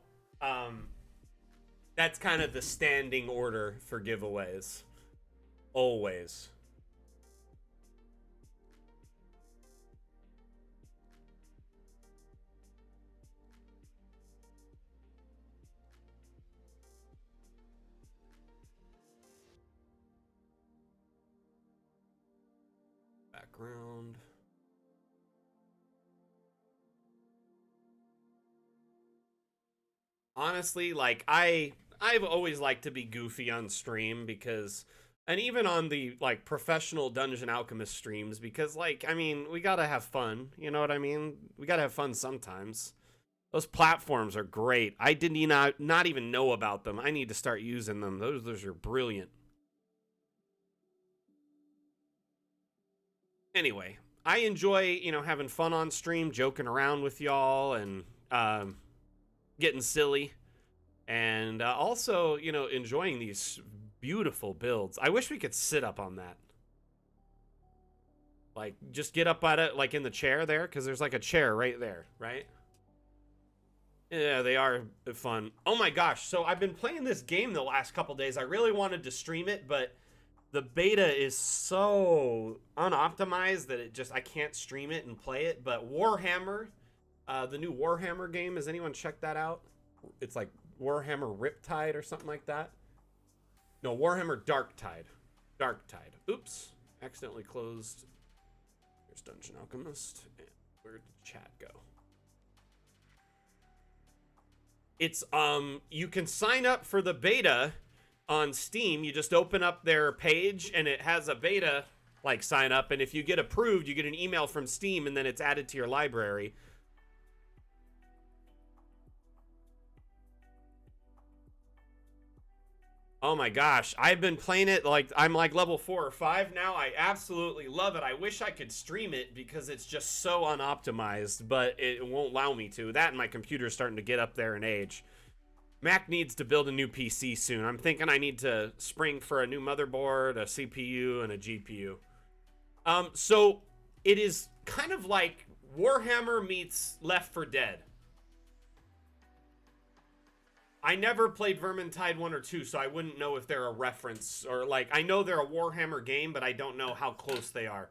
that's kind of the standing order for giveaways. Always. Background. Honestly, like I've always liked to be goofy on stream because, and even on the like professional Dungeon Alchemist streams, because like I mean we gotta have fun, you know what I mean? We gotta have fun sometimes. Those platforms are great. I didn't not even know about them. I need to start using them. Those are brilliant. Anyway, I enjoy, you know, having fun on stream, joking around with y'all, and getting silly, and also, you know, enjoying these beautiful builds. I wish we could sit up on that. Like, just get up at it, like in the chair there, because there's like a chair right there, right? Yeah, they are fun. Oh my gosh, so I've been playing this game the last couple days. I really wanted to stream it, but the beta is so unoptimized that it just, I can't stream it and play it. But Warhammer, the new Warhammer game, has anyone checked that out? It's like Warhammer Riptide or something like that. No, Warhammer Darktide. Darktide. Oops, accidentally closed. Here's Dungeon Alchemist. And where did chat go? It's you can sign up for the beta on Steam. You just open up their page and it has a beta like sign up, and if you get approved, you get an email from Steam and then it's added to your library. Oh my gosh, I've been playing it, like I'm like level 4 or 5 now. I absolutely love it. I wish I could stream it because it's just so unoptimized, but it won't allow me to. That and my computer's starting to get up there in age. Mac needs to build a new PC soon. I'm thinking I need to spring for a new motherboard, a CPU, and a GPU. So it is kind of like Warhammer meets Left 4 Dead. I never played Vermintide 1 or 2, so I wouldn't know if they're a reference, or like, I know they're a Warhammer game, but I don't know how close they are.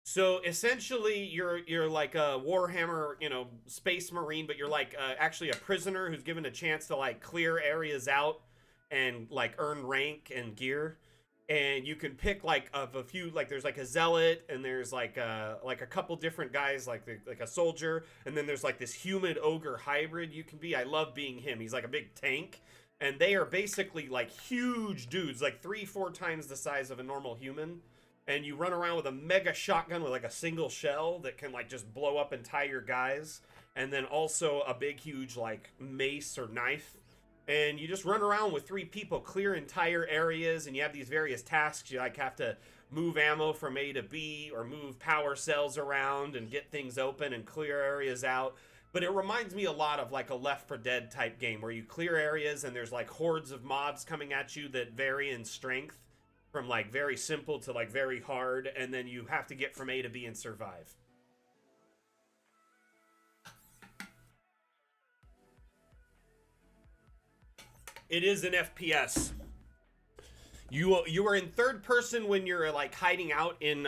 So essentially, you're like a Warhammer, you know, space marine, but you're like actually a prisoner who's given a chance to like clear areas out and like earn rank and gear. And you can pick like of a few, like there's like a zealot, and there's like a couple different guys, like like a soldier, and then there's like this human ogre hybrid you can be. I love being him. He's like a big tank, and they are basically like huge dudes, like 3-4 times the size of a normal human. And you run around with a mega shotgun with like a single shell that can like just blow up entire guys, and then also a big huge like mace or knife. And you just run around with 3 people, clear entire areas, and you have these various tasks. You like have to move ammo from A to B, or move power cells around and get things open and clear areas out. But it reminds me a lot of like a Left 4 Dead type game where you clear areas and there's like hordes of mobs coming at you that vary in strength from like very simple to like very hard, and then you have to get from A to B and survive. It is an FPS. You are in third person when you're like hiding out in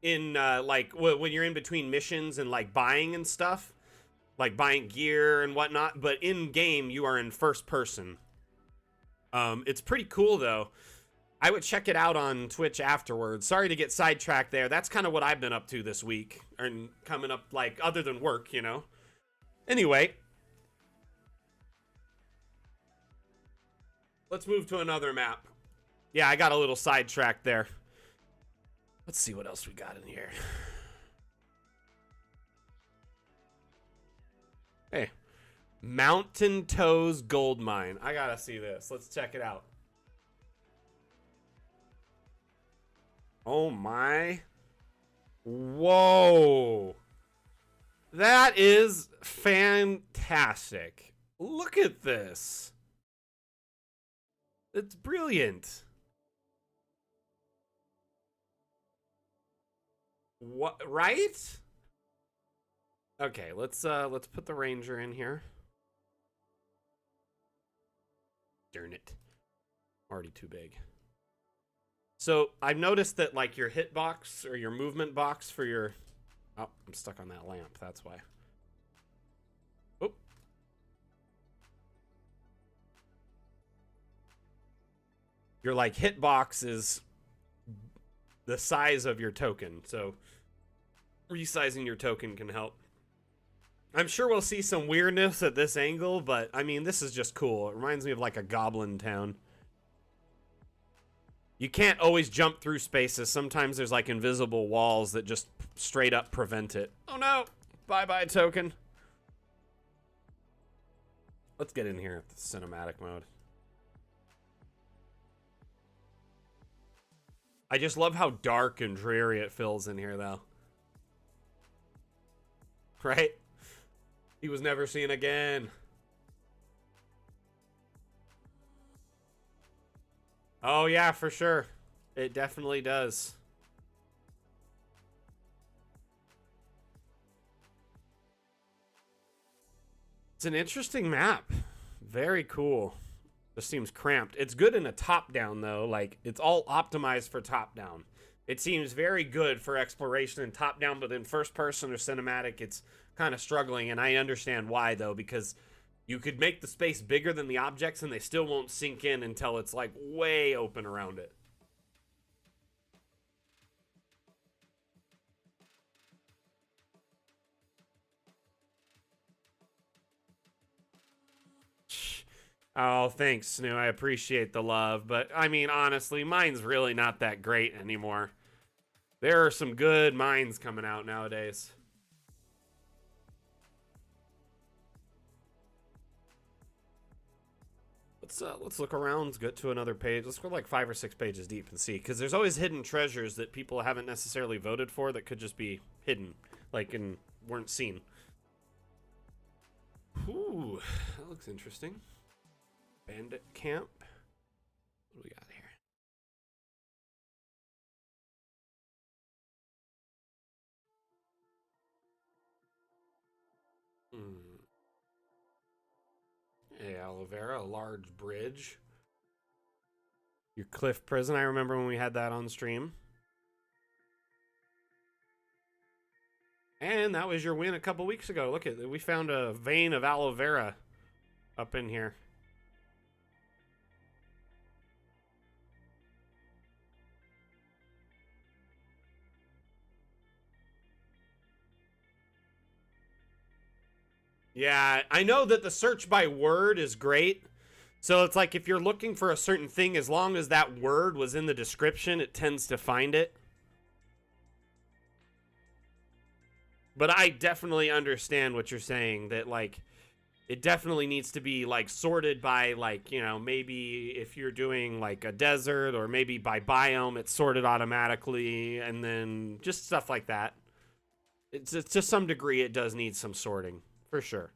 like when you're in between missions and like buying and stuff, like buying gear and whatnot. But in game, you are in first person. It's pretty cool though. I would check it out on Twitch afterwards. Sorry to get sidetracked there. That's kind of what I've been up to this week, and coming up, like, other than work, you know. Anyway, let's move to another map. Yeah, I got a little sidetracked there. Let's see what else we got in here. Mountain Toes Gold Mine. I gotta see this. Let's check it out. Oh my. Whoa. That is fantastic. Look at this. It's brilliant. What, right? Okay, let's put the Ranger in here. Darn it. Already too big. So I've noticed that like your hitbox or your movement box for your... Oh, I'm stuck on that lamp. That's why. Oh. Your like hitbox is the size of your token. So resizing your token can help. I'm sure we'll see some weirdness at this angle, but I mean, this is just cool. It reminds me of like a goblin town. You can't always jump through spaces. Sometimes there's like invisible walls that just straight up prevent it. Oh no! Bye-bye token. Let's get in here at the cinematic mode. I just love how dark and dreary it feels in here though. Right? He was never seen again. Oh yeah, for sure. It definitely does. It's an interesting map. Very cool. Just seems cramped. It's good in a top-down though. Like it's all optimized for top-down. It seems very good for exploration in top-down, but in first-person or cinematic, it's kind of struggling. And I understand why though, because you could make the space bigger than the objects and they still won't sink in until it's like way open around it. Oh, thanks, Snoo. I appreciate the love. But, I mean, honestly, mine's really not that great anymore. There are some good mines coming out nowadays. Let's look around. Let's get to another page. Let's go like 5 or 6 pages deep and see. Because there's always hidden treasures that people haven't necessarily voted for that could just be hidden. Like, and weren't seen. Ooh, that looks interesting. Bandit camp. What do we got here? Hey, aloe vera, a large bridge. Your cliff prison. I remember when we had that on stream. And that was your win a couple weeks ago. Look at, we found a vein of aloe vera up in here. Yeah, I know that the search by word is great. So it's like if you're looking for a certain thing, as long as that word was in the description, it tends to find it. But I definitely understand what you're saying, that like it definitely needs to be like sorted by like, you know, maybe if you're doing like a desert or maybe by biome, it's sorted automatically, and then just stuff like that. It's to some degree it does need some sorting, for sure.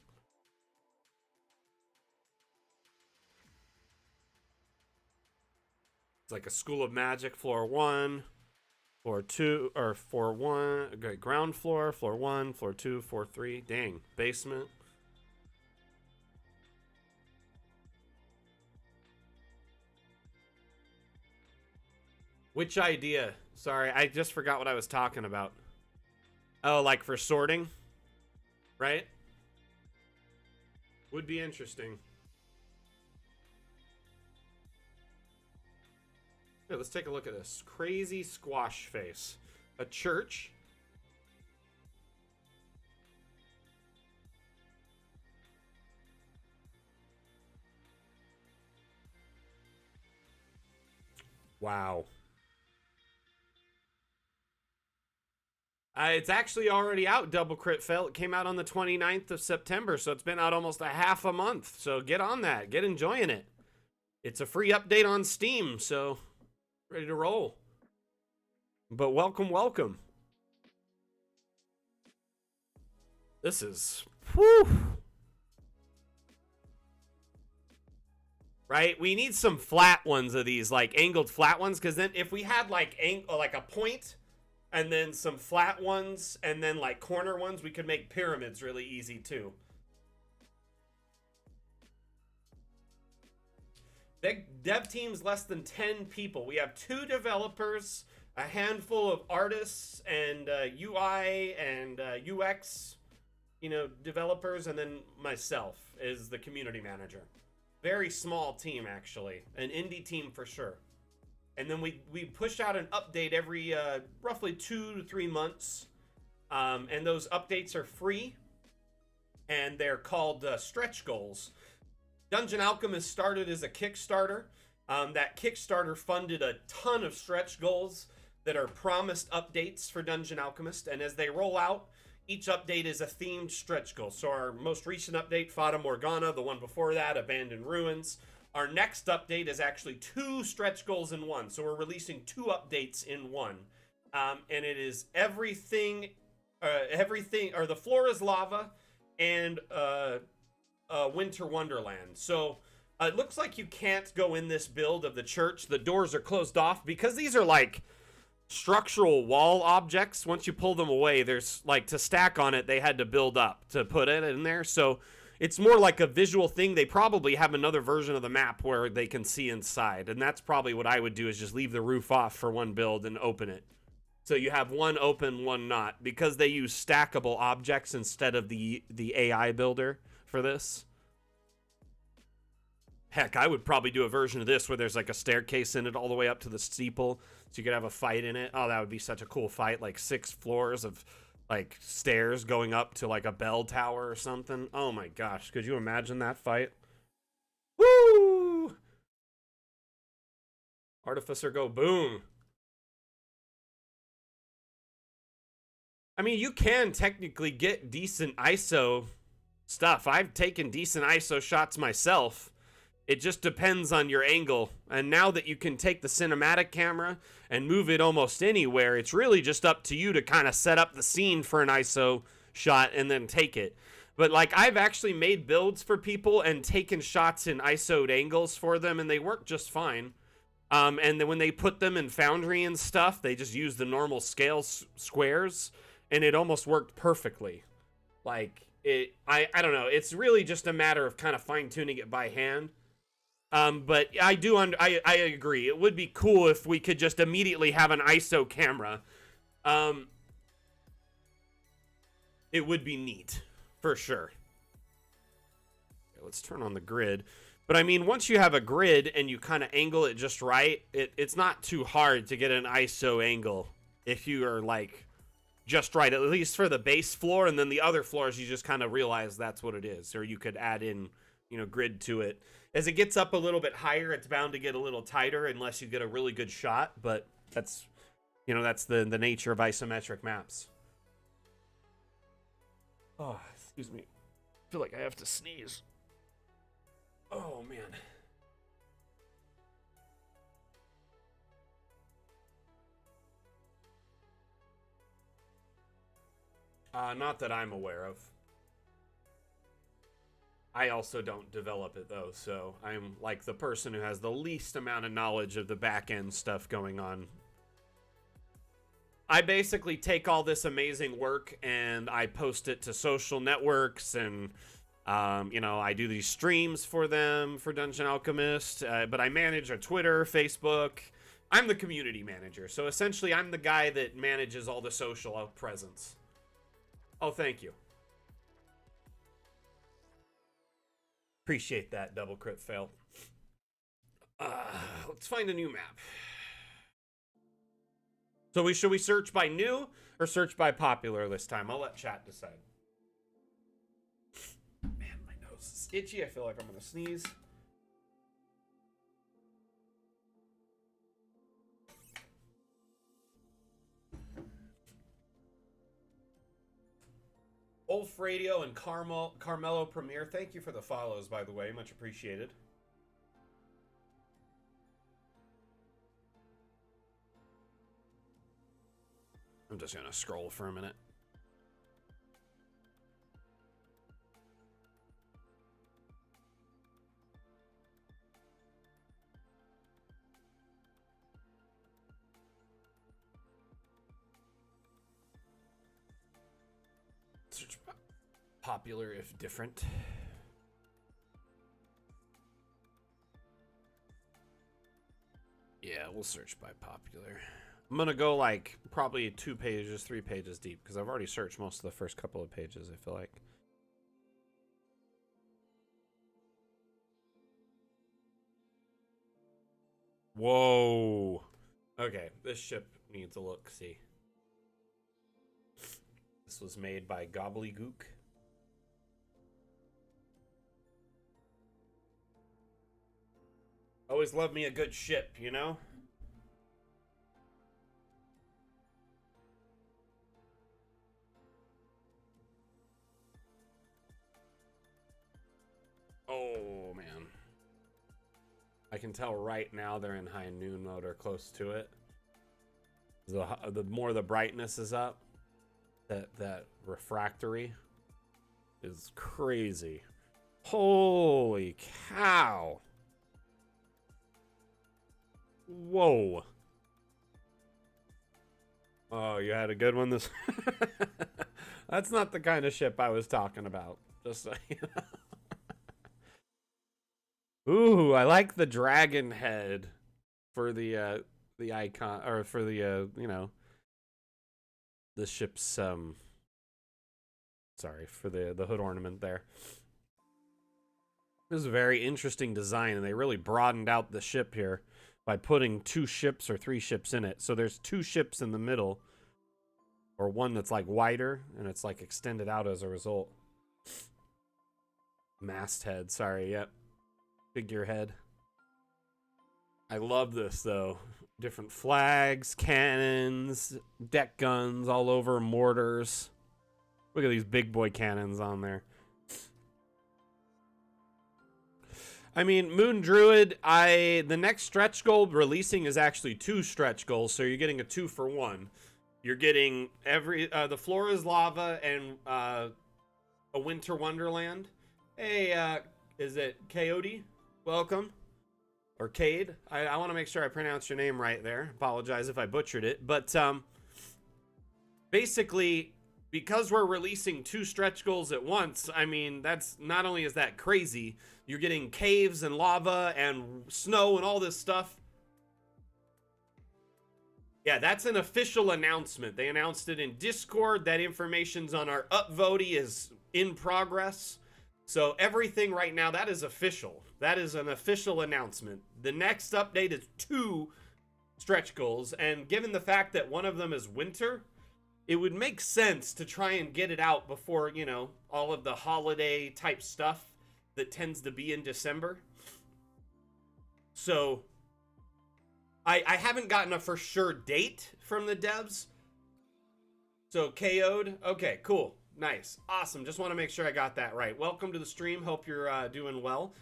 It's like a School of Magic, floor 1, floor 2, or floor 1, okay, ground floor, floor 1, floor 2, floor 3. Dang, basement. Which idea? Sorry, I just forgot what I was talking about. Oh, like for sorting? Right? Would be interesting. Yeah, let's take a look at this. Crazy squash face. A church. Wow. It's actually already out, Double Crit Fail. It came out on the 29th of September, so it's been out almost a half a month. So get on that. Get enjoying it. It's a free update on Steam, so ready to roll. But welcome, welcome. This is... whew. Right? We need some flat ones of these, like angled flat ones, because then if we had like a point... and then some flat ones, and then like corner ones, we could make pyramids really easy too. Dev team's less than 10 people. We have 2 developers, a handful of artists, and UI and UX, developers, and then myself is the community manager. Very small team, actually. An indie team for sure. And then we push out an update every roughly 2 to 3 months. And those updates are free. And they're called stretch goals. Dungeon Alchemist started as a Kickstarter. That Kickstarter funded a ton of stretch goals that are promised updates for Dungeon Alchemist. And as they roll out, each update is a themed stretch goal. So our most recent update, Fata Morgana. The one before that, Abandoned Ruins. Our next update is actually 2 stretch goals in one. So we're releasing 2 updates in one. And it is everything, or the floor is lava and Winter Wonderland. So it looks like you can't go in this build of the church. The doors are closed off because these are like structural wall objects. Once you pull them away, there's like to stack on it, they had to build up to put it in there. So it's more like a visual thing. They probably have another version of the map where they can see inside. And that's probably what I would do, is just leave the roof off for one build and open it. So you have one open, one not. Because they use stackable objects instead of the AI builder for this. Heck, I would probably do a version of this where there's like a staircase in it all the way up to the steeple. So you could have a fight in it. Oh, that would be such a cool fight. Like 6 floors of... like stairs going up to like a bell tower or something. Oh my gosh, could you imagine that fight? Woo! Artificer go boom. I mean, you can technically get decent ISO stuff. I've taken decent ISO shots myself. It just depends on your angle. And now that you can take the cinematic camera and move it almost anywhere, it's really just up to you to kind of set up the scene for an ISO shot and then take it. But like, I've actually made builds for people and taken shots in ISO'd angles for them, and they work just fine. And then when they put them in Foundry and stuff, they just use the normal scale squares, and it almost worked perfectly. Like, I don't know. It's really just a matter of kind of fine-tuning it by hand. But I agree. It would be cool if we could just immediately have an ISO camera. It would be neat, for sure. Okay, let's turn on the grid. But I mean, once you have a grid and you kind of angle it just right, it's not too hard to get an ISO angle if you are like just right, at least for the base floor, and then the other floors you just kind of realize that's what it is, or you could add in, grid to it. As it gets up a little bit higher, it's bound to get a little tighter unless you get a really good shot, but that's, that's the nature of isometric maps. Oh, excuse me. I feel like I have to sneeze. Oh, man. Not that I'm aware of. I also don't develop it, though, so I'm like the person who has the least amount of knowledge of the back-end stuff going on. I basically take all this amazing work and I post it to social networks, and, I do these streams for them, for Dungeon Alchemist, but I manage a Twitter, Facebook. I'm the community manager, so essentially I'm the guy that manages all the social presence. Oh, thank you. Appreciate that, Double Crit Fail. Let's find a new map. So should we search by new or search by popular this time? I'll let chat decide. Man, my nose is itchy. I feel like I'm gonna sneeze. Wolf Radio and Carmelo Premier, thank you for the follows, by the way. Much appreciated. I'm just going to scroll for a minute. Search popular if different. Yeah, we'll search by popular. I'm gonna go like probably 2 pages, 3 pages deep because I've already searched most of the first couple of pages, I feel like. Whoa. Okay, this ship needs a look-see. This was made by Gobbledygook. Always love me a good ship, you know? Oh, man. I can tell right now they're in high noon mode or close to it. The more the brightness is up, that refractory is crazy. Holy cow. Whoa. Oh, you had a good one this. That's not the kind of ship I was talking about. Just so you know. Ooh, I like the dragon head for the icon, or for the you know, the ship's sorry, for the hood ornament there. This is a very interesting design, and they really broadened out the ship here by putting 2 ships or 3 ships in it. So there's 2 ships in the middle, or one that's like wider and it's like extended out as a result. Masthead, sorry, yep. Figurehead. I love this though. Different flags, cannons, deck guns all over, mortars. Look at these big boy cannons on there. I mean, Moon Druid, the next stretch goal releasing is actually 2 stretch goals, so you're getting a 2 for 1. You're getting the floor is lava and a winter wonderland. Hey, is it Coyote? Welcome. Or Cade. I want to make sure I pronounce your name right there. Apologize if I butchered it. But basically, because we're releasing 2 stretch goals at once, I mean, that's not only is that crazy, you're getting caves and lava and snow and all this stuff. Yeah, that's an official announcement. They announced it in Discord. That information's on our upvote is in progress. So everything right now, that is official. That is an official announcement. The next update is 2 stretch goals. And given the fact that one of them is winter, it would make sense to try and get it out before, you know, all of the holiday type stuff that tends to be in December. So I haven't gotten a for sure date from the devs. So KO'd. Okay, cool. Nice. Awesome. Just want to make sure I got that right. Welcome to the stream. Hope you're doing well.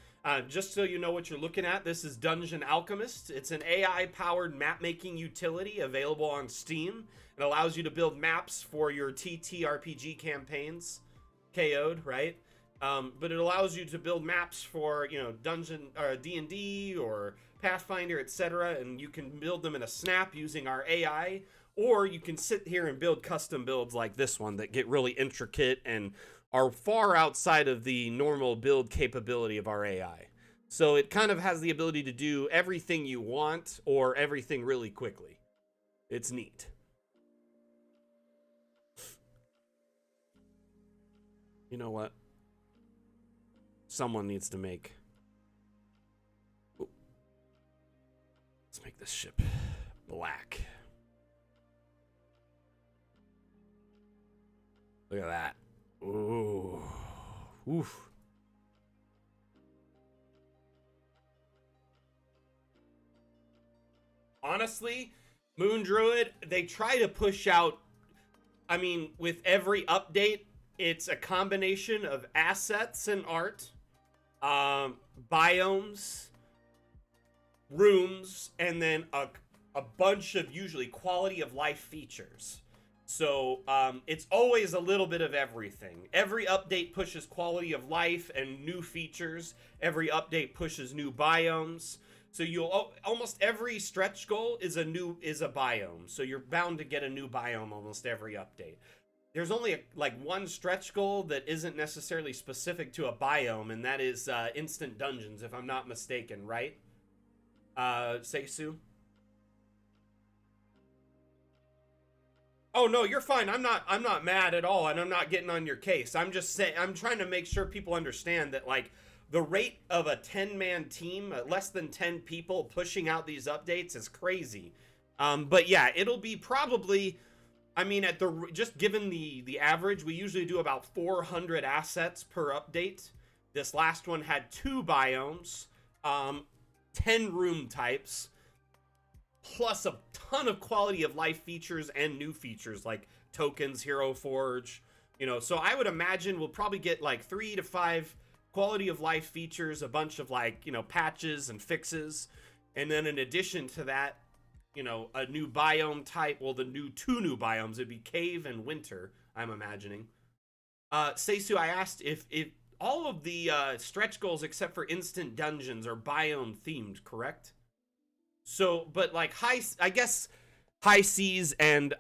Just so you know what you're looking at, this is Dungeon Alchemist. It's an AI-powered map-making utility available on Steam. It allows you to build maps for your TTRPG campaigns. KO'd, right? But it allows you to build maps for, you know, Dungeon or D&D or Pathfinder, etc. And you can build them in a snap using our AI. Or you can sit here and build custom builds like this one that get really intricate and are far outside of the normal build capability of our AI. So it kind of has the ability to do everything you want or everything really quickly. It's neat. You know what? Someone needs to make... Ooh. Let's make this ship black. Look at that. Ooh. Oof. Honestly, Moon Druid, they try to push out, I mean, with every update, It's a combination of assets and art, biomes, rooms, and then a bunch of usually quality of life features. So it's always a little bit of everything. Every update pushes quality of life and new features. Every update pushes new biomes. So you'll almost every stretch goal is a biome. So you're bound to get a new biome almost every update. There's only like one stretch goal that isn't necessarily specific to a biome, and that is instant dungeons, if I'm not mistaken, right? Seisu? Oh no, you're fine. I'm not mad at all, and I'm not getting on your case. I'm just saying I'm trying to make sure people understand that like the rate of a 10-man team, less than 10 people pushing out these updates is crazy. But yeah, it'll be probably, I mean, at the just given the average, we usually do about 400 assets per update. This last one had 2 biomes, 10 room types, plus a ton of quality of life features and new features like tokens, Hero Forge, you know. So I would imagine we'll probably get like 3 to 5 quality of life features, a bunch of like, you know, patches and fixes, and then in addition to that, you know, a new biome type. Well, the two new biomes, it'd be cave and winter, I'm imagining. Seisu, I asked if all of the stretch goals except for instant dungeons are biome themed, correct? So, but like I guess high seas and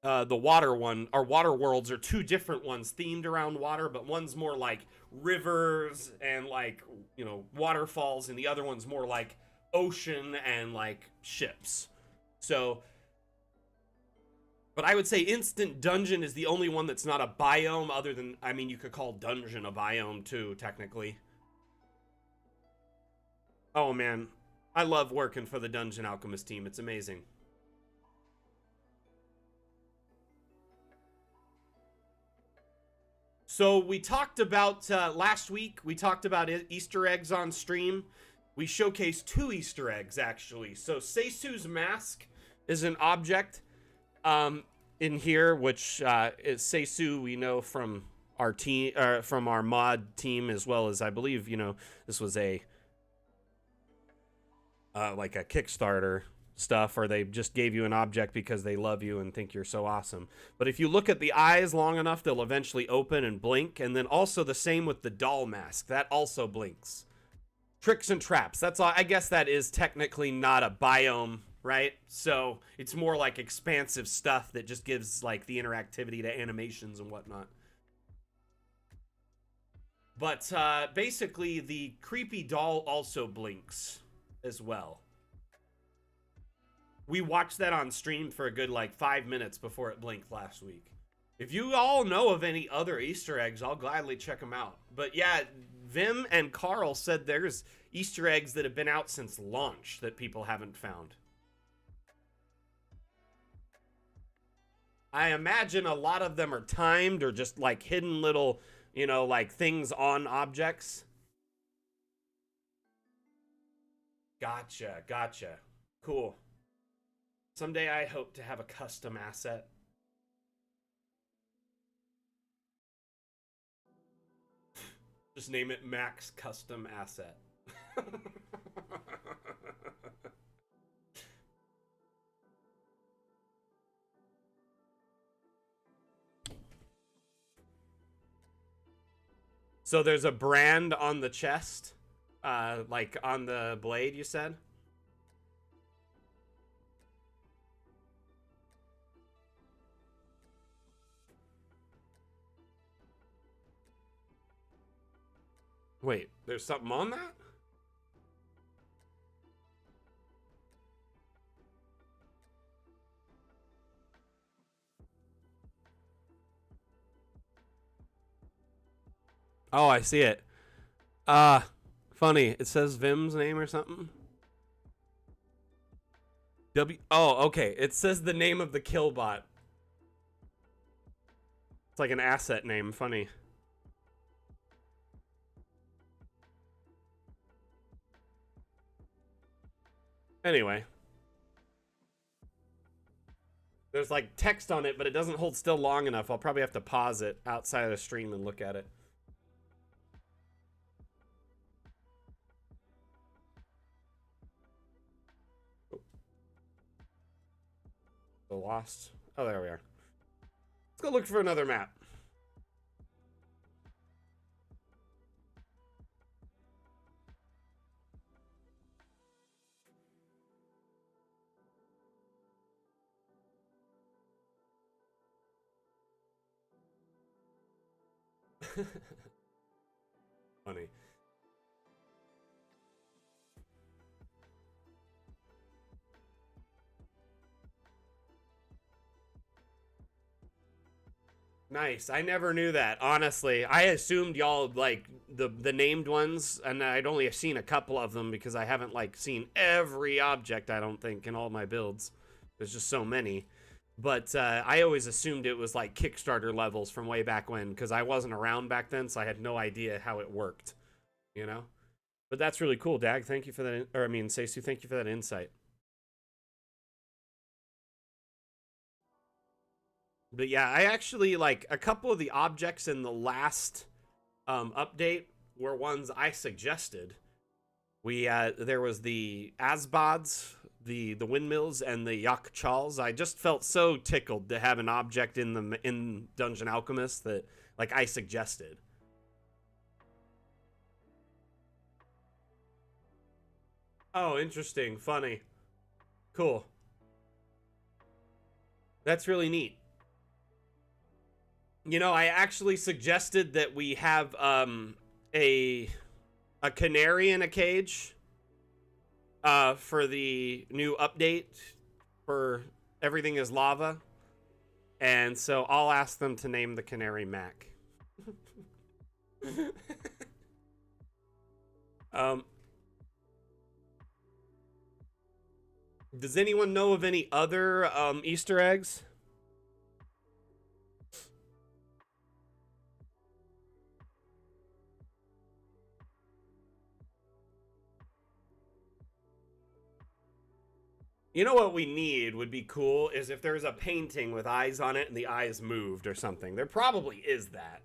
the water one, our water worlds are 2 different ones themed around water, but one's more like rivers and like, you know, waterfalls, and the other one's more like ocean and like ships. So, but I would say instant dungeon is the only one that's not a biome, other than, I mean, you could call dungeon a biome too, technically. Oh man, I love working for the Dungeon Alchemist team. It's amazing. So we talked about last week, we talked about Easter eggs on stream. We showcased 2 Easter eggs, actually. So Seisu's mask is an object in here, which is Seisu we know from our team, from our mod team, as well as, I believe, you know, this was a like a Kickstarter stuff, or they just gave you an object because they love you and think you're so awesome. But if you look at the eyes long enough, they'll eventually open and blink. And then also the same with the doll mask, that also blinks. Tricks and traps, that's all. I guess that is technically not a biome, right? So it's more like expansive stuff that just gives like the interactivity to animations and whatnot. But basically the creepy doll also blinks as well. We watched that on stream for a good like 5 minutes before it blinked last week. If you all know of any other Easter eggs, I'll gladly check them out. But yeah, Vim and Carl said there's Easter eggs that have been out since launch that people haven't found. I imagine a lot of them are timed or just like hidden little, you know, like things on objects. Gotcha, gotcha. Cool. Someday I hope to have a custom asset. Just name it Max Custom Asset. So there's a brand on the chest, like on the blade, you said? Wait, there's something on that? Oh, I see it. Funny. It says Vim's name or something. Oh, okay. It says the name of the killbot. It's like an asset name. Funny. Anyway. there's like text on it, but it doesn't hold still long enough. I'll probably have to pause it outside of the stream and look at it. The Lost. Oh, there we are. Let's go look for another map. Funny. Nice. I never knew that. Honestly, I assumed y'all like the named ones, and I'd only seen a couple of them because I haven't like seen every object. I don't think in all my builds. There's just so many. But I always assumed it was like Kickstarter levels from way back when because I wasn't around back then, so I had no idea how it worked. You know. But that's really cool, Dag. Thank you for that. Or I mean, Seisu, thank you for that insight. But yeah, I actually like a couple of the objects in the last update were ones I suggested. We there was the Asbods, the windmills, and the Yakchals. I just felt so tickled to have an object in Dungeon Alchemist that like I suggested. Oh, interesting, funny, cool. That's really neat. You know, I actually suggested that we have a canary in a cage for the new update for Everything is Lava. And so I'll ask them to name the canary Mac. um Does anyone know of any other Easter eggs? You know what we need would be cool is if there's a painting with eyes on it and the eyes moved or something. There probably is that.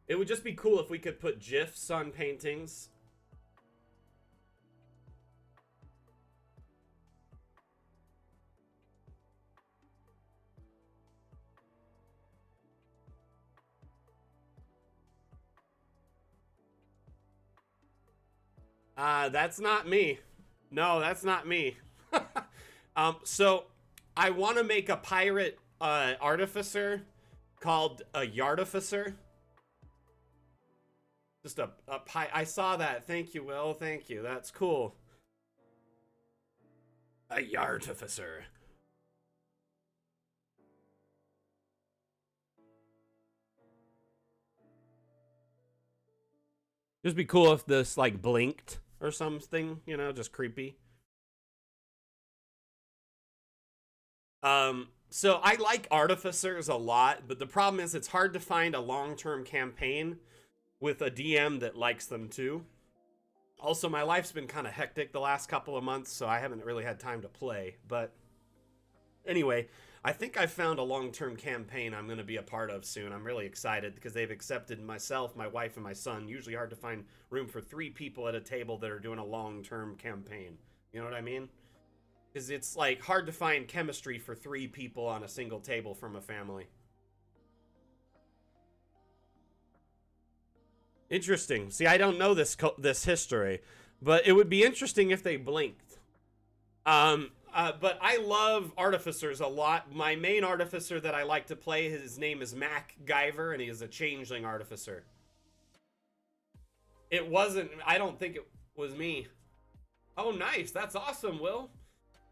It would just be cool if we could put GIFs on paintings. That's not me. No, that's not me. So I want to make a pirate artificer called a Yardificer. Just a I saw that. Thank you, Will. Thank you. That's cool. A Yardificer. Just be cool if this like blinked or something, you know, just creepy. So I like artificers a lot, but the problem is it's hard to find a long-term campaign with a DM that likes them too. Also, my life's been kind of hectic the last couple of months, so I haven't really had time to play. But anyway, I think I've found a long-term campaign I'm going to be a part of soon. I'm really excited because they've accepted myself, my wife, and my son. Usually hard to find room for 3 people at a table that are doing a long-term campaign. You know what I mean? Because it's like hard to find chemistry for 3 people on a single table from a family. Interesting. See, I don't know this history, but it would be interesting if they blinked. But I love artificers a lot. My main artificer that I like to play, his name is Mac Guyver, and he is a changeling artificer. It wasn't, I don't think it was me. Oh, nice. That's awesome, Will.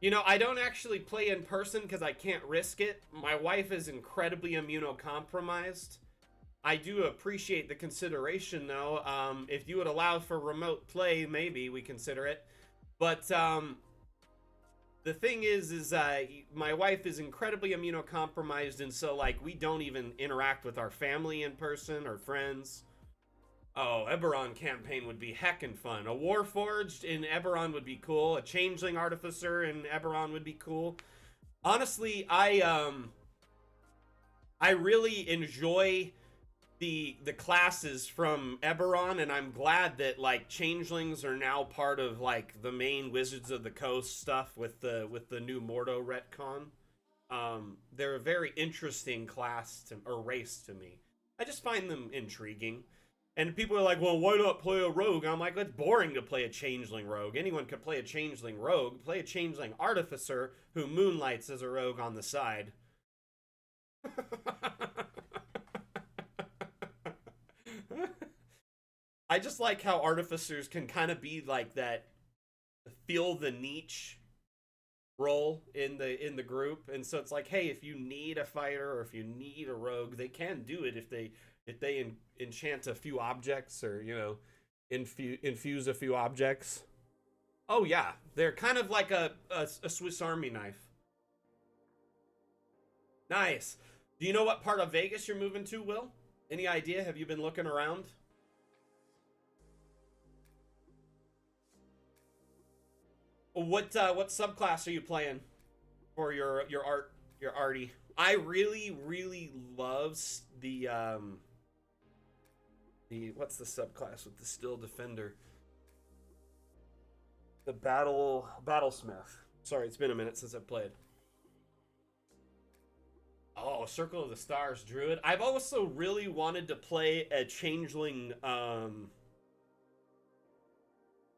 You know, I don't actually play in person because I can't risk it. My wife is incredibly immunocompromised. I do appreciate the consideration, though. If you would allow for remote play, maybe we consider it. But the thing is my wife is incredibly immunocompromised, and so like we don't even interact with our family in person or friends. Oh, Eberron campaign would be heckin' fun. A Warforged in Eberron would be cool. A Changeling Artificer in Eberron would be cool. Honestly, I really enjoy the classes from Eberron, and I'm glad that like changelings are now part of like the main Wizards of the Coast stuff with the new Mordo retcon. They're a very interesting class or race to me. I just find them intriguing. And people are like, well, why not play a rogue? I'm like, it's boring to play a changeling rogue. Anyone could play a changeling rogue. Play a changeling artificer who moonlights as a rogue on the side. I just like how artificers can kind of be like that, feel the niche role in the group, and so it's like, hey, if you need a fighter or if you need a rogue, they can do it if they enchant a few objects, or infuse a few objects. Oh yeah, they're kind of like a Swiss Army knife. Nice. Do you know what part of Vegas you're moving to, Will? Any idea? Have you been looking around? What subclass are you playing for your arty? I really love the what's the subclass with the still defender? The battlesmith. Sorry, it's been a minute since I've played. Oh, Circle of the Stars Druid. I've also really wanted to play a changeling,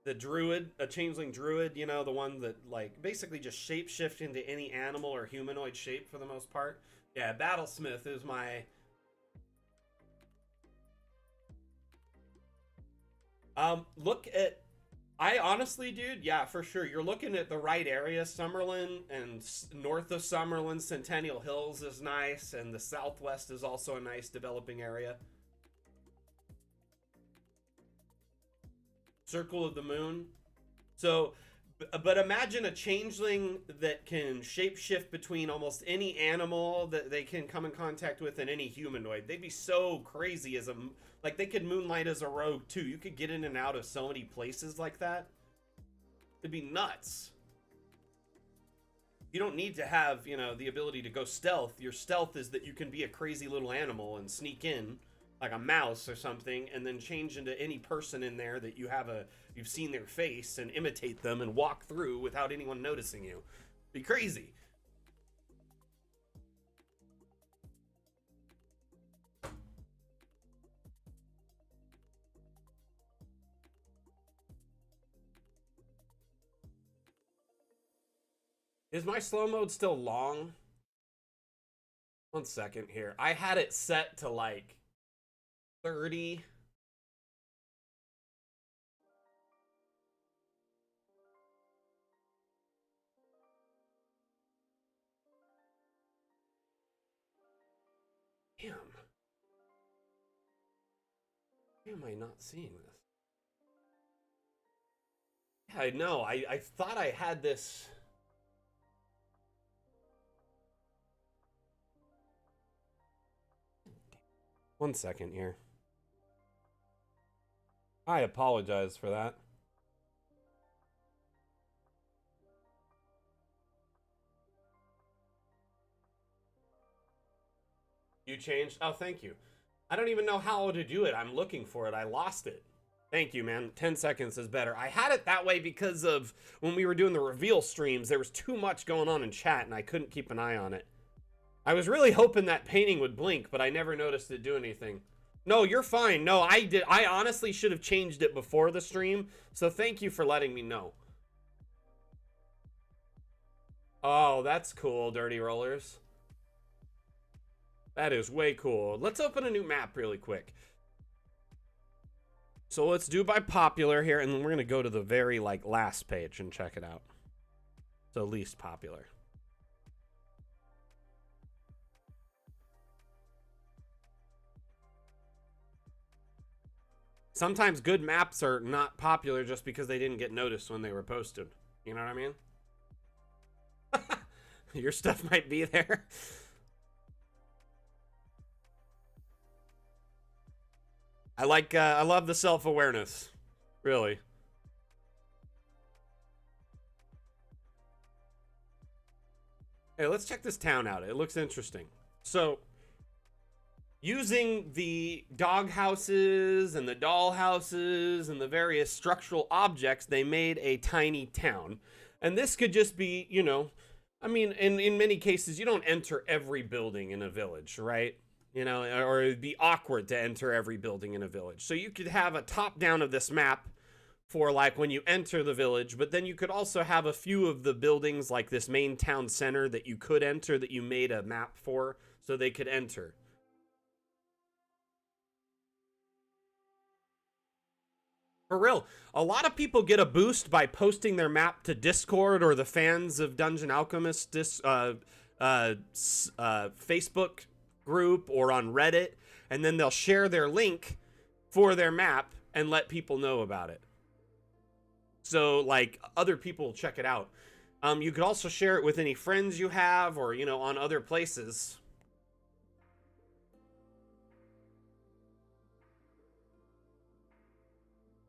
the druid, a changeling druid, the one that like basically just shapeshift into any animal or humanoid shape for the most part. Yeah, Battlesmith is my look at. I honestly, dude, yeah, for sure. You're looking at the right area. Summerlin and north of Summerlin, Centennial Hills is nice, and the southwest is also a nice developing area. Circle of the Moon. So, but imagine a changeling that can shapeshift between almost any animal that they can come in contact with and any humanoid. They'd be so crazy as a, like, they could moonlight as a rogue too. You could get in and out of so many places like that. It'd be nuts. You don't need to have, the ability to go stealth. Your stealth is that you can be a crazy little animal and sneak in like a mouse or something, and then change into any person in there that you've seen their face and imitate them and walk through without anyone noticing you. Be crazy. Is my slow mode still long? 1 second here. I had it set to like 30. Damn. Why am I not seeing this? Yeah, I know. I thought I had this. One second here. I apologize for that. You changed? Oh, thank you. I don't even know how to do it. I'm looking for it. I lost it. Thank you, man. 10 seconds is better. I had it that way because of when we were doing the reveal streams, there was too much going on in chat and I couldn't keep an eye on it. I was really hoping that painting would blink, but I never noticed it do anything. No, you're fine. No, I honestly should have changed it before the stream, so thank you for letting me know. Oh, that's cool, Dirty Rollers. That is way cool. Let's open a new map really quick. So let's do by popular here, and then we're going to go to the very last page and check it out. So least popular. Sometimes good maps are not popular just because they didn't get noticed when they were posted. You know what I mean? Your stuff might be there. I love the self-awareness. Really. Hey, let's check this town out. It looks interesting. So, using the dog houses and the doll houses and the various structural objects, they made a tiny town. And this could just be, you know, I mean, in many cases, you don't enter every building in a village, right? You know, or it'd be awkward to enter every building in a village. So you could have a top down of this map for like when you enter the village, but then you could also have a few of the buildings like this main town center that you could enter that you made a map for so they could enter. For real, a lot of people get a boost by posting their map to Discord or the fans of Dungeon Alchemist Facebook group or on Reddit, and then they'll share their link for their map and let people know about it. So like other people check it out. You could also share it with any friends you have or, you know, on other places.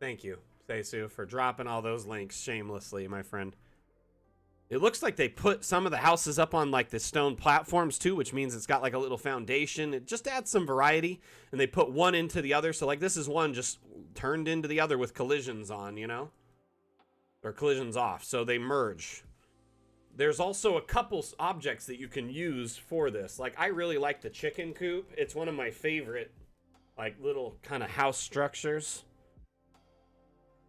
Thank you, Thesu, for dropping all those links shamelessly, my friend. It looks like they put some of the houses up on like the stone platforms too, which means it's got like a little foundation. It just adds some variety, and they put one into the other. So like this is one just turned into the other with collisions on, you know? Or collisions off, so they merge. There's also a couple objects that you can use for this. Like I really like the chicken coop. It's one of my favorite like little kind of house structures.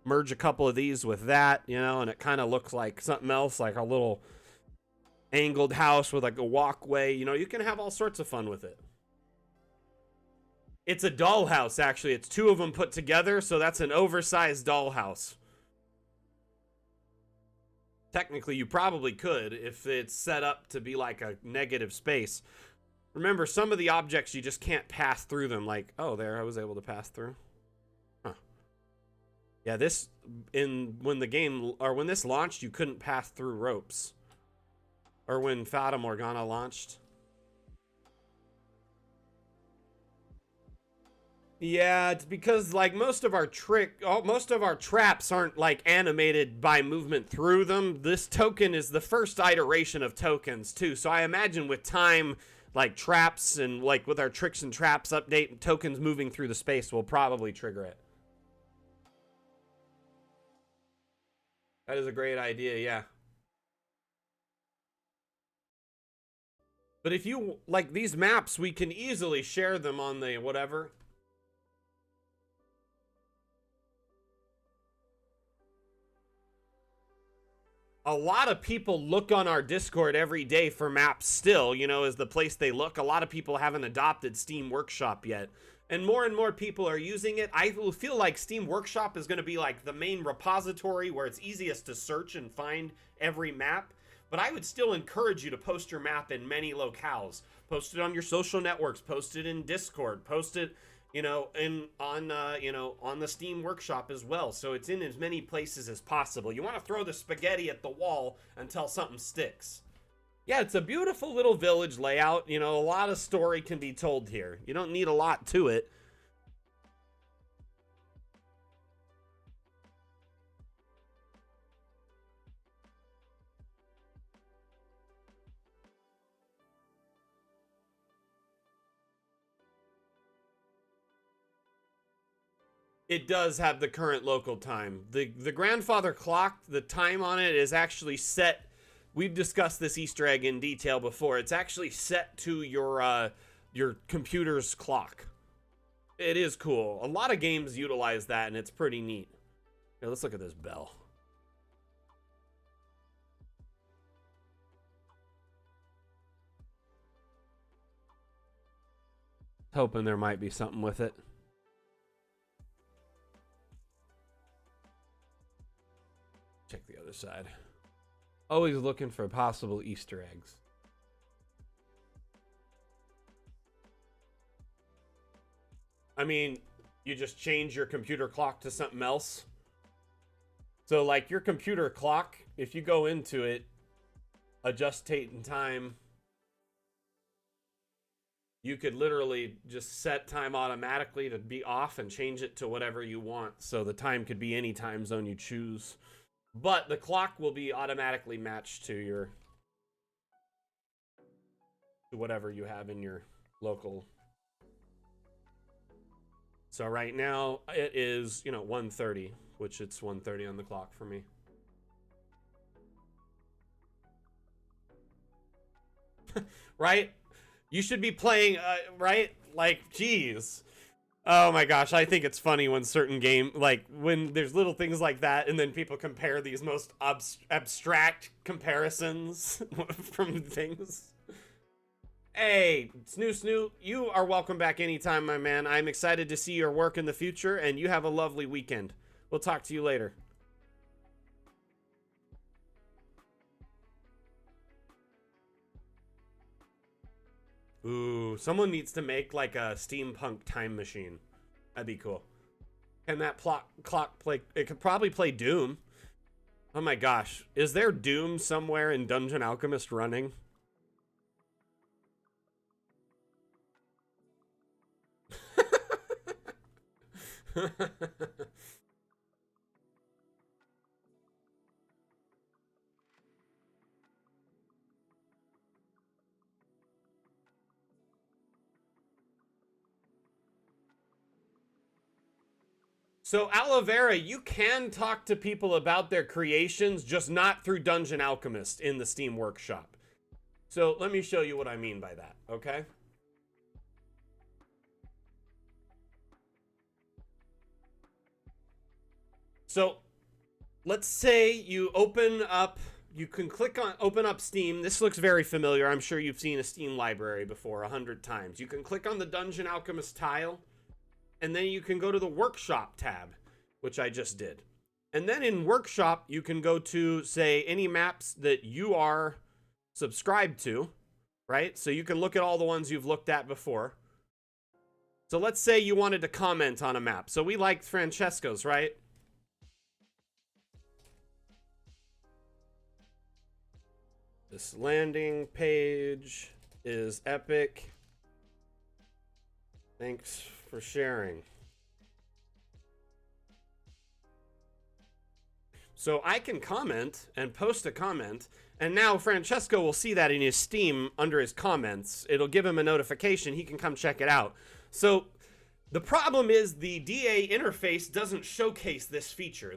Merge a couple of these with that, you know, and it kind of looks like something else, like a little angled house with like a walkway. You know, you can have all sorts of fun with it. It's a dollhouse, actually. It's two of them put together, so that's an oversized dollhouse. Technically, you probably could if it's set up to be like a negative space. Remember, some of the objects you just can't pass through them. Like, oh, there, I was able to pass through. Huh. Yeah, this, when this launched, you couldn't pass through ropes. Or when Fata Morgana launched. Yeah, it's because like most of our traps aren't like animated by movement through them. This token is the first iteration of tokens too. So I imagine with time, like traps and like with our tricks and traps update, tokens moving through the space will probably trigger it. That is a great idea, yeah. But if you like these maps, we can easily share them on the whatever. A lot of people look on our Discord every day for maps still, you know, as the place they look. A lot of people haven't adopted Steam Workshop yet. And more people are using it. I feel like Steam Workshop is going to be like the main repository where it's easiest to search and find every map. But I would still encourage you to post your map in many locales. Post it on your social networks, post it in Discord, post it, you know, on the Steam Workshop as well. So it's in as many places as possible. You want to throw the spaghetti at the wall until something sticks. Yeah, it's a beautiful little village layout. You know, a lot of story can be told here. You don't need a lot to it. It does have the current local time. The grandfather clock, the time on it is actually set. We've discussed this Easter egg in detail before. It's actually set to your computer's clock. It is cool. A lot of games utilize that, and it's pretty neat. Here, let's look at this bell. Hoping there might be something with it. Check the other side. Always looking for possible Easter eggs. I mean, you just change your computer clock to something else. So like your computer clock, if you go into it, adjust date and time, you could literally just set time automatically to be off and change it to whatever you want. So the time could be any time zone you choose. But the clock will be automatically matched to your to whatever you have in your local. So right now it is, 1:30, which it's 1:30 on the clock for me. Right? You should be playing, right? Like, geez. Oh my gosh, I think it's funny when certain when there's little things like that, and then people compare these most abstract comparisons from things. Hey, Snoo, you are welcome back anytime, my man. I'm excited to see your work in the future, and you have a lovely weekend. We'll talk to you later. Ooh, someone needs to make like a steampunk time machine. That'd be cool. Can that clock play? It could probably play Doom. Oh my gosh. Is there Doom somewhere in Dungeon Alchemist running? So, Aloe Vera, you can talk to people about their creations, just not through Dungeon Alchemist in the Steam Workshop. So, let me show you what I mean by that, okay? So, let's say you can click on open up Steam. This looks very familiar. I'm sure you've seen a Steam library before 100 times. You can click on the Dungeon Alchemist tile, and then you can go to the Workshop tab, which I just did. And then in Workshop, you can go to, say, any maps that you are subscribed to, right? So you can look at all the ones you've looked at before. So let's say you wanted to comment on a map. So we liked Francesco's, right? This landing page is epic. Thanks for sharing. So I can comment and post a comment, and now Francesco will see that in his Steam under his comments. It'll give him a notification. He can come check it out. So the problem is the DA interface doesn't showcase this feature.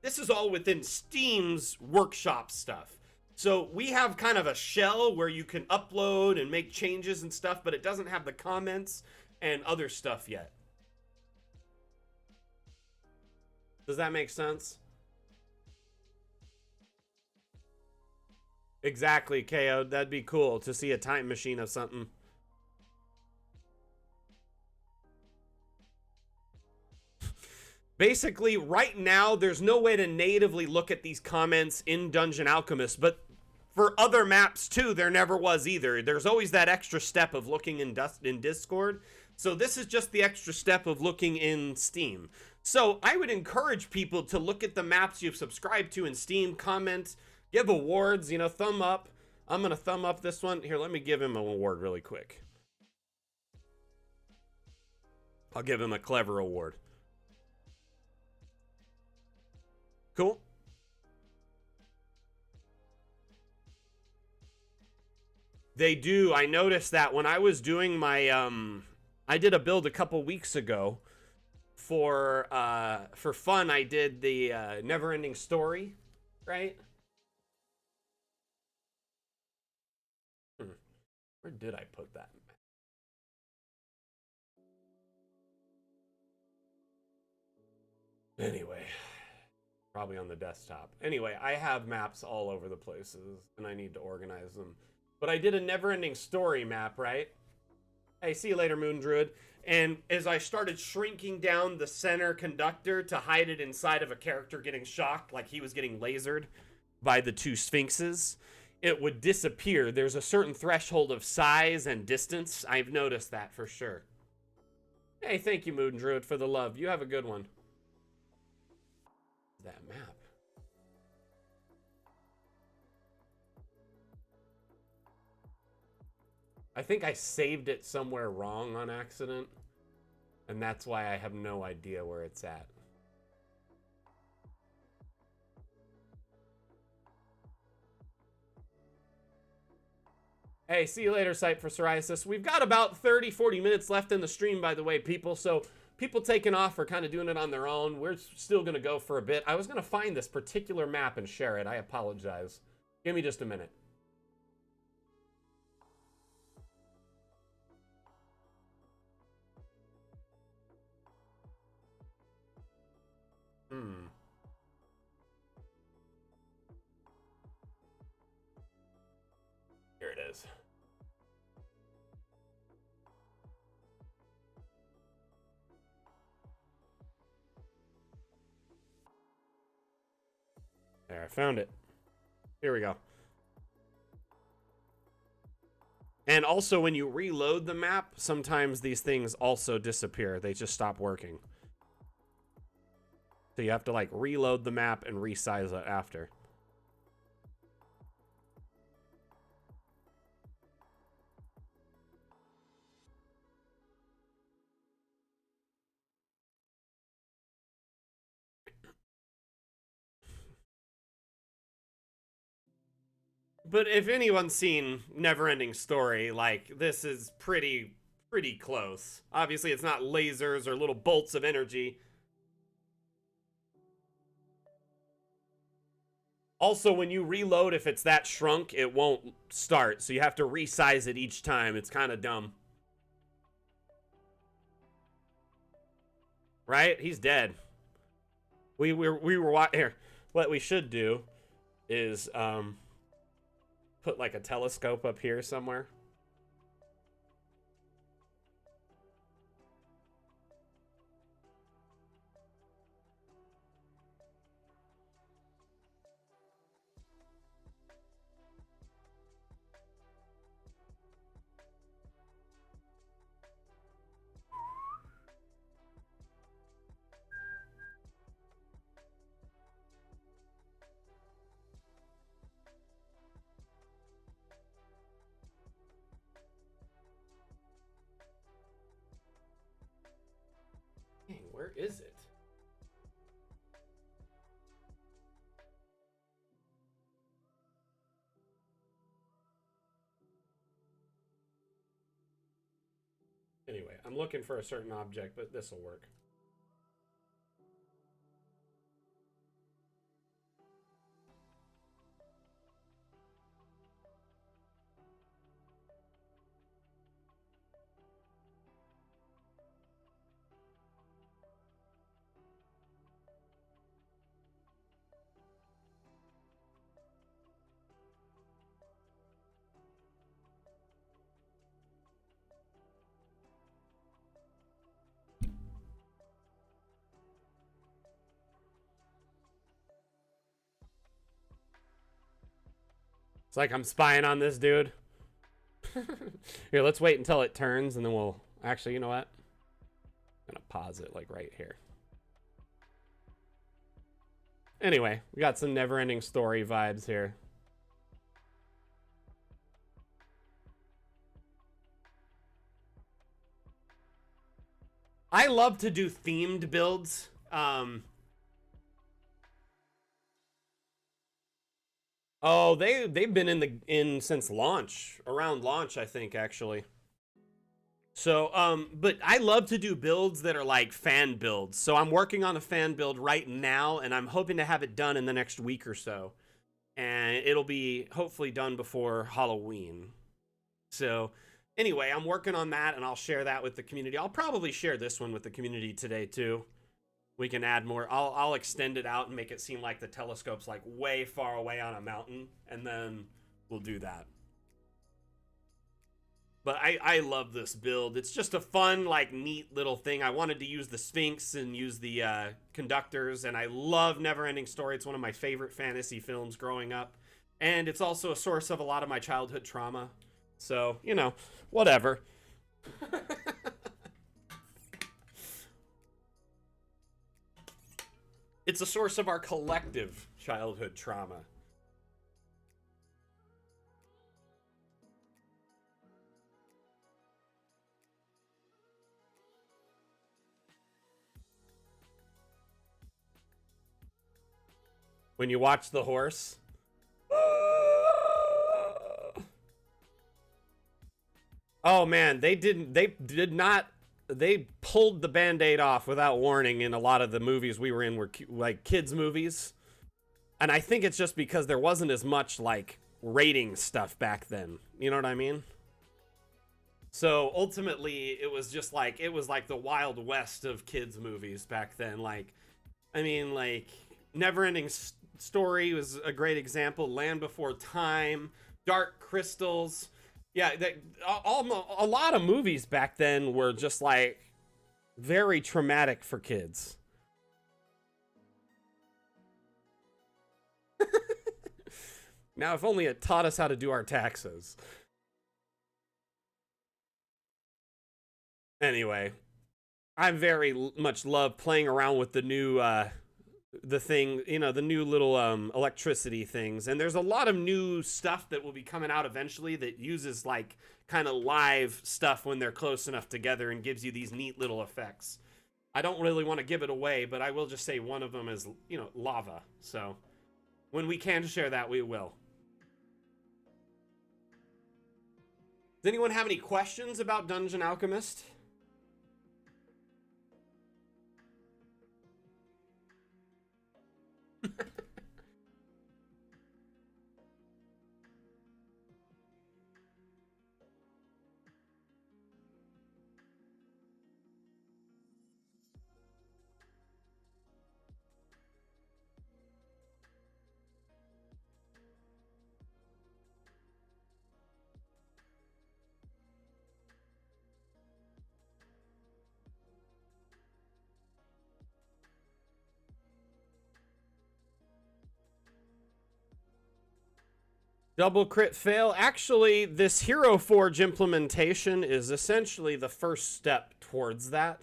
This is all within Steam's Workshop stuff. So we have kind of a shell where you can upload and make changes and stuff, but it doesn't have the comments and other stuff yet. Does that make sense? Exactly, KO. That'd be cool to see a time machine of something. Basically, right now, there's no way to natively look at these comments in Dungeon Alchemist, but for other maps too, there never was either. There's always that extra step of looking in Discord. So this is just the extra step of looking in Steam. So I would encourage people to look at the maps you've subscribed to in Steam, comment, give awards, thumb up. I'm going to thumb up this one. Here, let me give him an award really quick. I'll give him a clever award. Cool. They do. I noticed that when I was doing my I did a build a couple weeks ago for fun. I did the never-ending story, right? Where did I put that? Anyway, probably on the desktop. Anyway, I have maps all over the places, and I need to organize them. But I did a never-ending story map, right? Hey, see you later, Moon Druid. And as I started shrinking down the center conductor to hide it inside of a character getting shocked, like he was getting lasered by the two sphinxes, it would disappear. There's a certain threshold of size and distance. I've noticed that for sure. Hey, thank you, Moon Druid, for the love. You have a good one. That map. I think I saved it somewhere wrong on accident, and that's why I have no idea where it's at. Hey, see you later, Sight for Psoriasis. We've got about 30, 40 minutes left in the stream, by the way, people. So people taking off are kind of doing it on their own. We're still going to go for a bit. I was going to find this particular map and share it. I apologize. Give me just a minute. Here it is. There, I found it. Here we go. And also, when you reload the map, sometimes these things also disappear. They just stop working. So you have to, like, reload the map and resize it after. But if anyone's seen Neverending Story, like, this is pretty close. Obviously, it's not lasers or little bolts of energy. Also, when you reload, if it's that shrunk, it won't start. So you have to resize it each time. It's kind of dumb. Right? He's dead. We were here. What we should do is put like a telescope up here somewhere. Dang, where is it? Anyway, I'm looking for a certain object, but this will work. It's like I'm spying on this dude. Here, let's wait until it turns and then we'll... Actually, you know what? I'm gonna pause it like right here. Anyway, we got some Neverending Story vibes here. I love to do themed builds. Oh, they've been in since launch, around launch, I think, actually. So, but I love to do builds that are like fan builds. So I'm working on a fan build right now, and I'm hoping to have it done in the next week or so. And it'll be hopefully done before Halloween. So anyway, I'm working on that, and I'll share that with the community. I'll probably share this one with the community today too. We can add more. I'll extend it out and make it seem like the telescope's like way far away on a mountain, and then we'll do that. But I love this build. It's just a fun, like, neat little thing. I wanted to use the Sphinx and use the conductors, and I love Neverending Story. It's one of my favorite fantasy films growing up, and it's also a source of a lot of my childhood trauma. So, you know, whatever. It's a source of our collective childhood trauma. When you watch the horse. Oh man, they pulled the band-aid off without warning in a lot of the movies we were in were like kids movies. And I think it's just because there wasn't as much like rating stuff back then. You know what I mean? So ultimately it was just like it was like the Wild West of kids movies back then. Like I mean like Neverending Story was a great example, Land Before Time, Dark Crystals. Yeah, a lot of movies back then were just like very traumatic for kids. Now, if only it taught us how to do our taxes. Anyway, I very much love playing around with the new the thing, you know, the new little electricity things. And there's a lot of new stuff that will be coming out eventually that uses like kind of live stuff when they're close enough together and gives you these neat little effects. I don't really want to give it away, but I will just say one of them is, you know, lava. So when we can share that, we will. Does anyone have any questions about Dungeon Alchemist? Double crit fail. Actually, this Hero Forge implementation is essentially the first step towards that.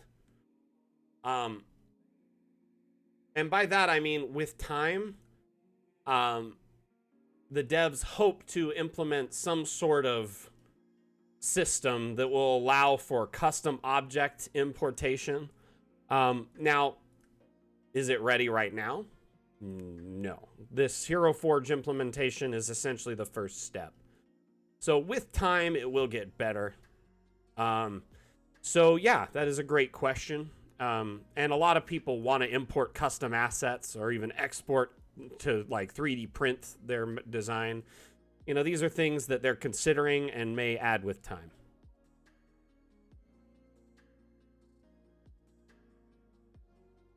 Um, and by that I mean with time, um, the devs hope to implement some sort of system that will allow for custom object importation. Now, is it ready right now? No. This Hero Forge implementation is essentially the first step. So with time, it will get better. So yeah, that is a great question. And a lot of people want to import custom assets or even export to like 3D print their design. You know, these are things that they're considering and may add with time.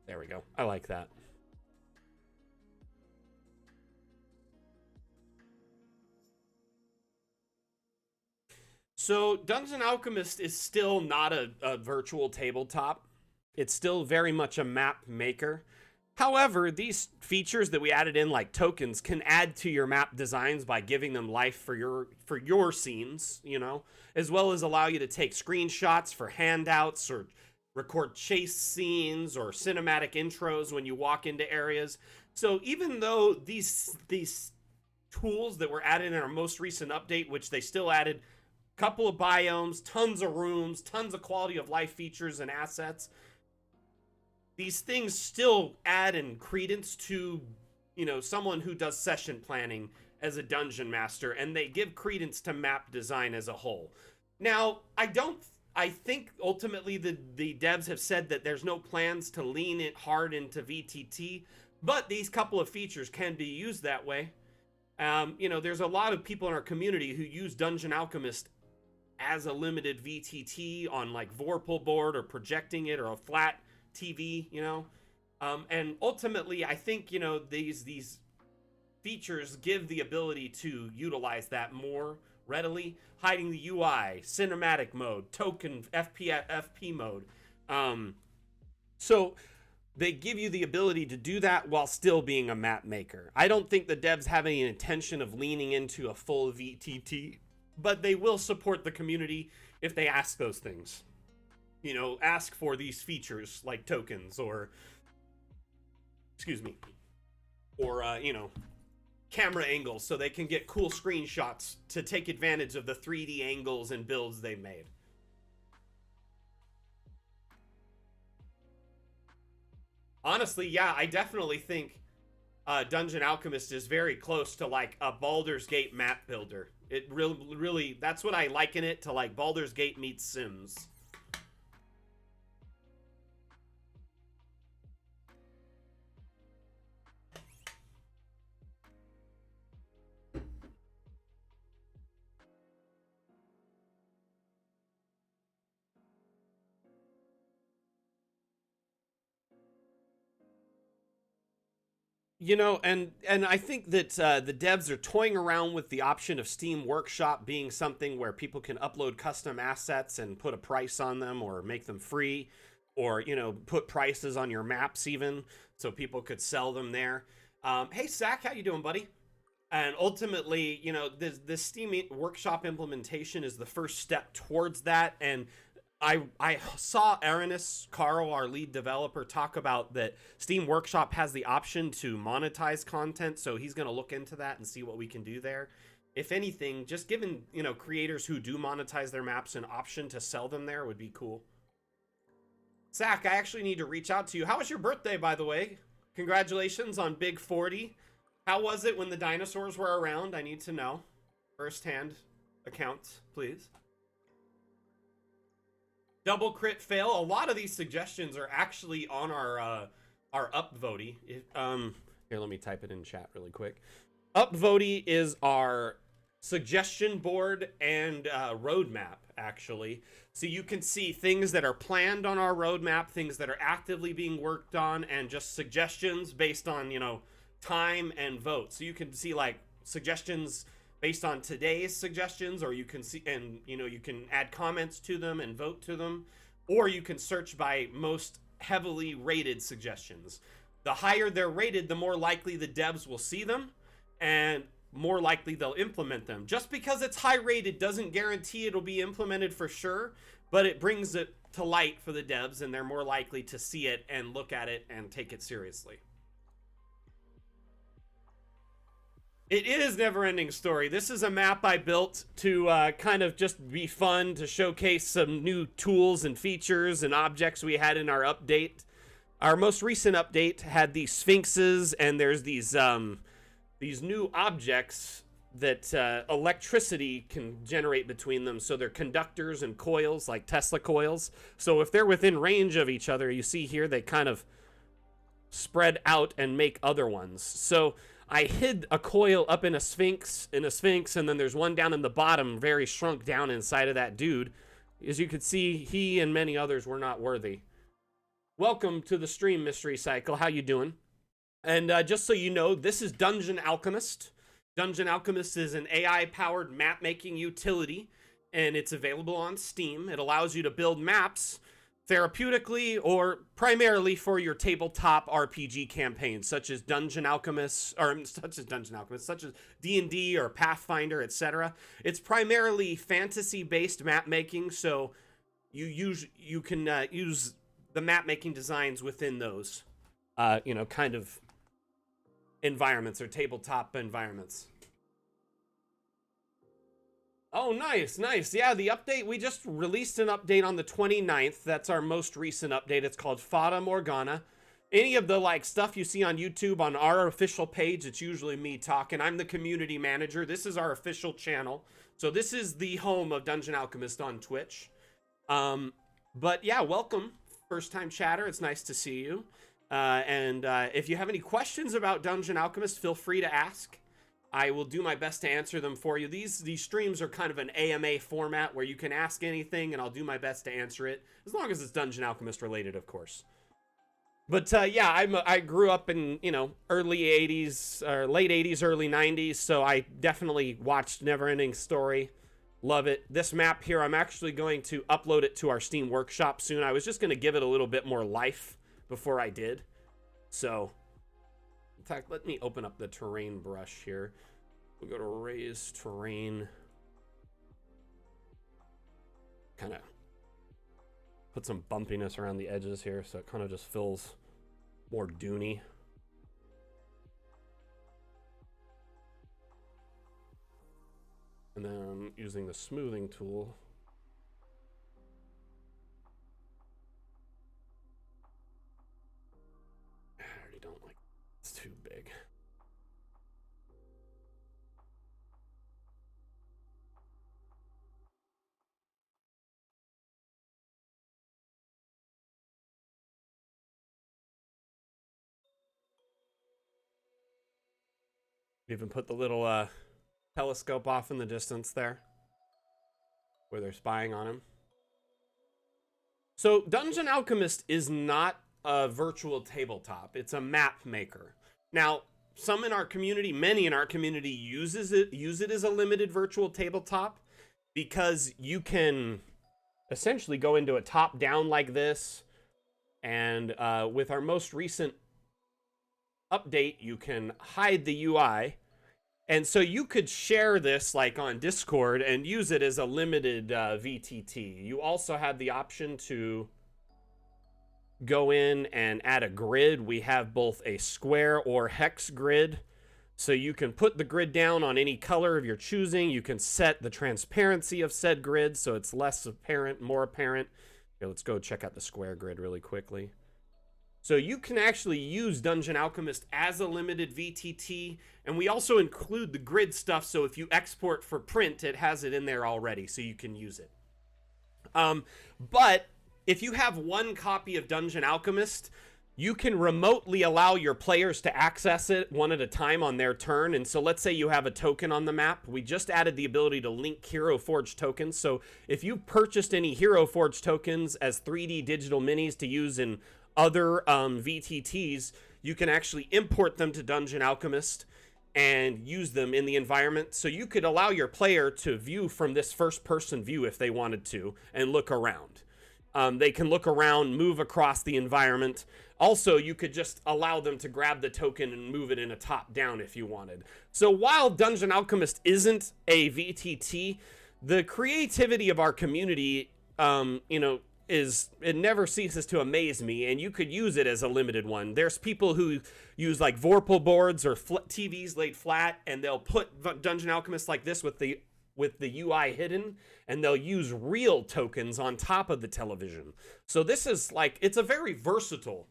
There we go. I like that. So Dungeon Alchemist is still not a virtual tabletop. It's still very much a map maker. However, these features that we added in, like tokens, can add to your map designs by giving them life for your scenes, you know, as well as allow you to take screenshots for handouts or record chase scenes or cinematic intros when you walk into areas. So even though these tools that were added in our most recent update, which they still added couple of biomes, tons of rooms, tons of quality of life features and assets, these things still add in credence to, you know, someone who does session planning as a dungeon master, and they give credence to map design as a whole. Now, I think ultimately the devs have said that there's no plans to lean it hard into VTT, but these couple of features can be used that way. You know, there's a lot of people in our community who use Dungeon Alchemist as a limited VTT on like Vorpal board or projecting it or a flat TV, you know. And ultimately, I think, you know, these features give the ability to utilize that more readily, hiding the UI, cinematic mode, token FP mode. So they give you the ability to do that while still being a map maker. I don't think the devs have any intention of leaning into a full VTT, but they will support the community if they ask those things. You know, ask for these features like tokens or, excuse me, or, you know, camera angles so they can get cool screenshots to take advantage of the 3D angles and builds they've made. Honestly, yeah, I definitely think Dungeon Alchemist is very close to like a Baldur's Gate map builder. It really, that's what I liken it to, like Baldur's Gate meets Sims. You know, and I think that the devs are toying around with the option of Steam Workshop being something where people can upload custom assets and put a price on them, or make them free, or put prices on your maps even, so people could sell them there. Hey, Zach, how you doing, buddy? And ultimately, this Steam Workshop implementation is the first step towards that. And I saw Aranis Carl, our lead developer, talk about that Steam Workshop has the option to monetize content, so he's going to look into that and see what we can do there. If anything, just giving creators who do monetize their maps an option to sell them there would be cool. Zach, I actually need to reach out to you. How was your birthday, by the way? Congratulations on Big 40. How was it when the dinosaurs were around? I need to know. First-hand accounts, please. Double crit fail. A lot of these suggestions are actually on our upvoty. Here, let me type it in chat really quick. Upvoty is our suggestion board and roadmap, actually. So you can see things that are planned on our roadmap, things that are actively being worked on, and just suggestions based on, time and vote. So you can see like suggestions based on today's suggestions, or you can see, and you can add comments to them and vote to them, or you can search by most heavily rated suggestions. The higher they're rated, the more likely the devs will see them, and more likely they'll implement them. Just because it's high rated doesn't guarantee it'll be implemented for sure, but it brings it to light for the devs, and they're more likely to see it and look at it and take it seriously. It is Never Ending Story. This is a map I built to kind of just be fun, to showcase some new tools and features and objects we had in our update. Our most recent update had these sphinxes, and there's these new objects that electricity can generate between them. So they're conductors and coils, like Tesla coils. So if they're within range of each other, you see here, they kind of spread out and make other ones. So I hid a coil up in a sphinx, and then there's one down in the bottom, very shrunk down inside of that dude. As you can see, he and many others were not worthy. Welcome to the stream, Mystery Cycle. How you doing? And just so you know, this is Dungeon Alchemist. Dungeon Alchemist is an AI-powered map-making utility, and it's available on Steam. It allows you to build maps therapeutically or primarily for your tabletop RPG campaigns, such as Dungeon Alchemist, such as D&D or Pathfinder, etc. It's primarily fantasy-based map making, so you can use the map making designs within those, kind of environments or tabletop environments. Oh, nice. Yeah, the update, we just released an update on the 29th. That's our most recent update. It's called Fata Morgana. Any of the stuff you see on YouTube on our official page, it's usually me talking. I'm the community manager. This is our official channel. So this is the home of Dungeon Alchemist on Twitch. But yeah, welcome, first time chatter. It's nice to see you. And if you have any questions about Dungeon Alchemist, feel free to ask. I will do my best to answer them for you. These streams are kind of an AMA format where you can ask anything, and I'll do my best to answer it, as long as it's Dungeon Alchemist related, of course. But yeah, I grew up in early 80s or late 80s, early 90s, so I definitely watched Neverending Story. Love it. This map here, I'm actually going to upload it to our Steam Workshop soon. I was just going to give it a little bit more life before I did. So, in fact, let me open up the terrain brush here. We'll go to raise terrain. Kind of put some bumpiness around the edges here, so it kind of just feels more duny. And then using the smoothing tool. I already don't like it. It's too big. Even put the little telescope off in the distance there, where they're spying on him. So Dungeon Alchemist is not a virtual tabletop. It's a map maker. Now, some in our community, many in our community use it as a limited virtual tabletop because you can essentially go into a top-down like this, and with our most recent update, you can hide the UI. And so you could share this like on Discord and use it as a limited VTT. You also have the option to go in and add a grid. We have both a square or hex grid. So you can put the grid down on any color of your choosing. You can set the transparency of said grid so it's less apparent, more apparent. Here, let's go check out the square grid really quickly. So you can actually use Dungeon Alchemist as a limited VTT, and we also include the grid stuff, so if you export for print, it has it in there already, so you can use it. But if you have one copy of Dungeon Alchemist, you can remotely allow your players to access it one at a time on their turn. And so let's say you have a token on the map. We just added the ability to link Hero Forge tokens. So if you purchased any Hero Forge tokens as 3D digital minis to use in other VTTs, you can actually import them to Dungeon Alchemist and use them in the environment. So you could allow your player to view from this first-person view if they wanted to and look around. They can look around, move across the environment. Also, you could just allow them to grab the token and move it in a top-down if you wanted. So while Dungeon Alchemist isn't a VTT, the creativity of our community, it never ceases to amaze me, and you could use it as a limited one. There's people who use like Vorpal boards or TVs laid flat, and they'll put Dungeon Alchemist like this with the UI hidden, and they'll use real tokens on top of the television. So this is like, it's a very versatile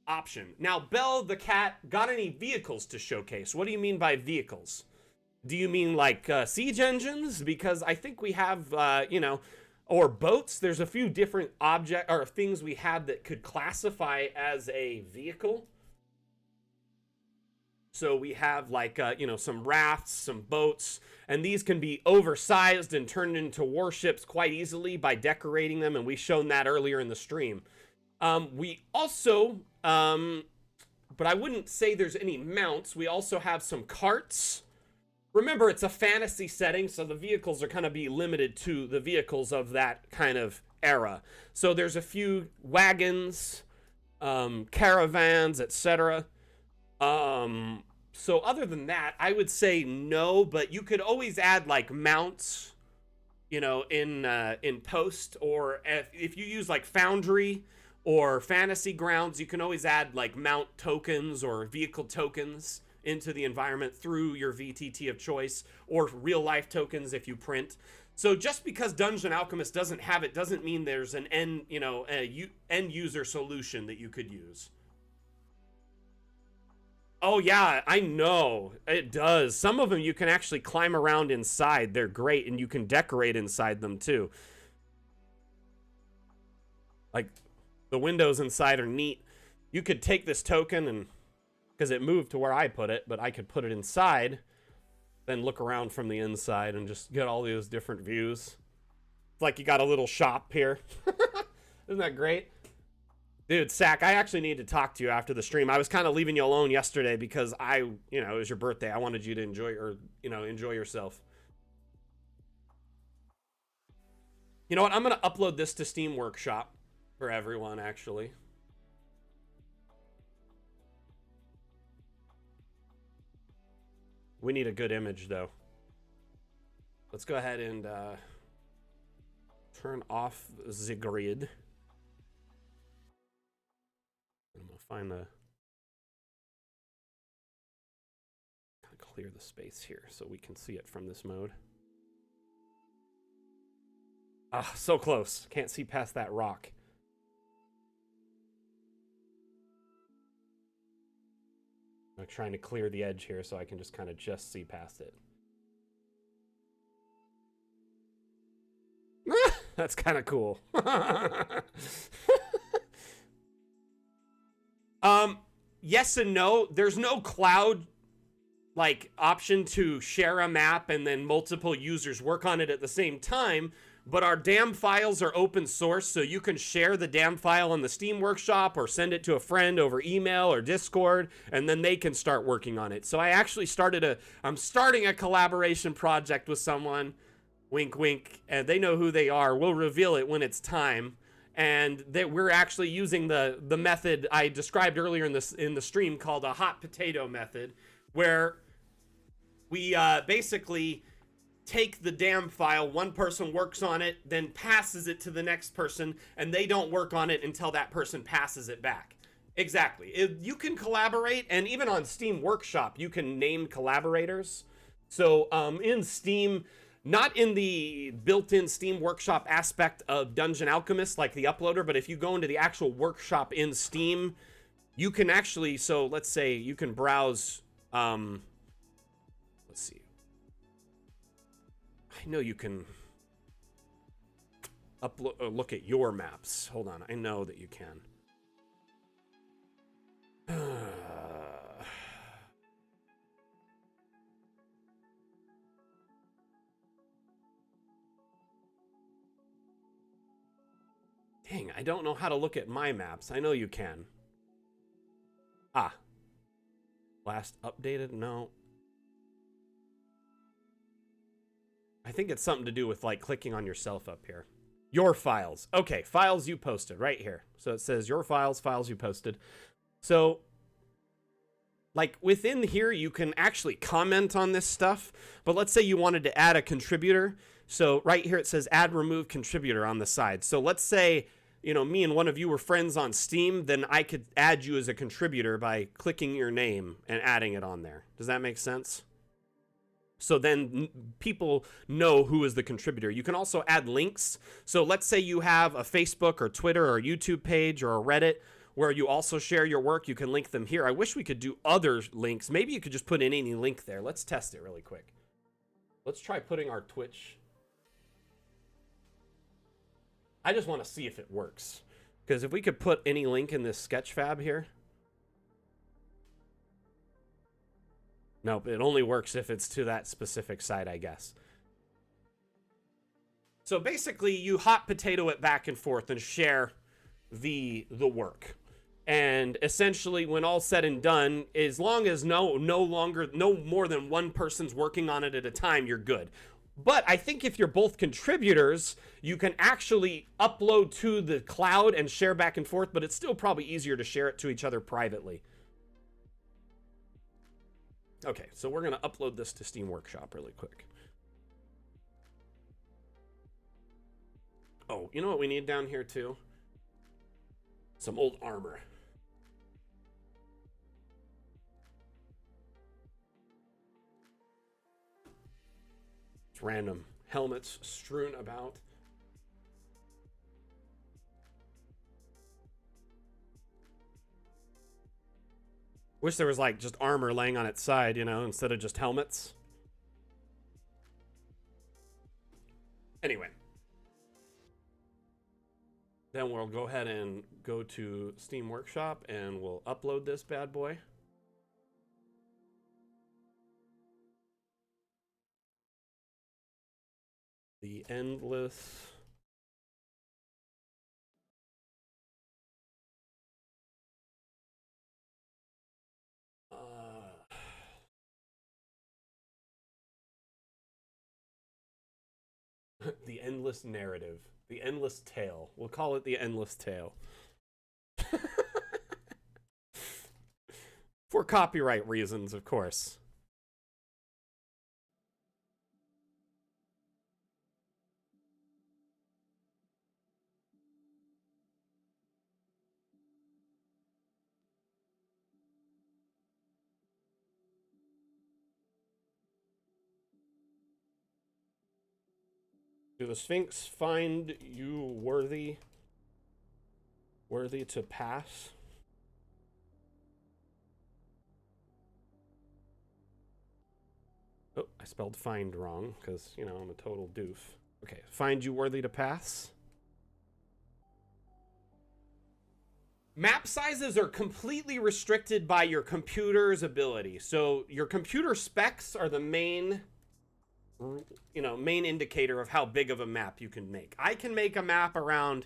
option. Now, Belle the cat, got any vehicles to showcase? What do you mean by vehicles? Do you mean like siege engines? Because I think we have, or boats. There's a few different object or things we have that could classify as a vehicle. So we have like, some rafts, some boats, and these can be oversized and turned into warships quite easily by decorating them. And we've shown that earlier in the stream. We also, but I wouldn't say there's any mounts. We also have some carts. Remember, it's a fantasy setting, so the vehicles are kind of be limited to the vehicles of that kind of era. So there's a few wagons, caravans, etc. So other than that, I would say no, but you could always add like mounts, in post, or if you use like Foundry or Fantasy Grounds, you can always add like mount tokens or vehicle tokens into the environment through your VTT of choice, or real life tokens if you print. So just because Dungeon Alchemist doesn't have it doesn't mean there's an end user solution that you could use. Oh yeah, I know. It does. Some of them you can actually climb around inside. They're great, and you can decorate inside them too. Like, the windows inside are neat. You could take this token and, because it moved to where I put it, but I could put it inside, then look around from the inside and just get all those different views. It's like you got a little shop here. Isn't that great? Dude, Sack, I actually need to talk to you after the stream. I was kind of leaving you alone yesterday because it was your birthday. I wanted you to enjoy yourself. You know what? I'm going to upload this to Steam Workshop for everyone, actually. We need a good image, though. Let's go ahead and turn off the grid. I'm gonna find the, clear the space here so we can see it from this mode. Ah, so close. Can't see past that rock. I'm trying to clear the edge here so I can just kind of just see past it. That's kind of cool. Yes and no. There's no cloud like option to share a map and then multiple users work on it at the same time, but our DAM files are open source, so you can share the DAM file on the Steam Workshop or send it to a friend over email or Discord, and then they can start working on it. So I actually I'm starting a collaboration project with someone, wink wink, and they know who they are. We'll reveal it when it's time. And that we're actually using the method I described earlier in the stream called a hot potato method, where we basically take the DAM file, one person works on it, then passes it to the next person, and they don't work on it until that person passes it back. Exactly. You can collaborate, and even on Steam Workshop, you can name collaborators. So in Steam, not in the built-in Steam Workshop aspect of Dungeon Alchemist, like the uploader, but if you go into the actual workshop in Steam, you can actually, so let's say you can browse, let's see. I know you can look at your maps. Hold on, I know that you can. Dang, I don't know how to look at my maps. I know you can. Ah. Last updated? No. I think it's something to do with like clicking on yourself up here. Your files. Okay, files you posted right here. So it says your files, files you posted. So like within here, you can actually comment on this stuff. But let's say you wanted to add a contributor. So right here it says add remove contributor on the side. So let's say, you know, me and one of you were friends on Steam, then I could add you as a contributor by clicking your name and adding it on there. Does that make sense? So then people know who is the contributor. You can also add links. So let's say you have a Facebook or Twitter or YouTube page or a Reddit where you also share your work. You can link them here. I wish we could do other links. Maybe you could just put in any link there. Let's test it really quick. Let's try putting our Twitch. I just want to see if it works. Because if we could put any link in this Sketchfab here. Nope, it only works if it's to that specific site, I guess. So basically, you hot potato it back and forth and share the work. And essentially, when all said and done, as long as no more than one person's working on it at a time, you're good. But I think if you're both contributors, you can actually upload to the cloud and share back and forth, but it's still probably easier to share it to each other privately. Okay, so we're going to upload this to Steam Workshop really quick. Oh, you know what we need down here too? Some old armor. It's random helmets strewn about. Wish there was like just armor laying on its side, you know, instead of just helmets. Anyway. Then we'll go ahead and go to Steam Workshop and we'll upload this bad boy. The endless. The endless narrative. The endless tale. We'll call it the endless tale. For copyright reasons, of course. Do the Sphinx find you worthy to pass? Oh, I spelled find wrong because, you know, I'm a total doof. Okay, find you worthy to pass? Map sizes are completely restricted by your computer's ability. So your computer specs are the main, main indicator of how big of a map you can make. I can make a map around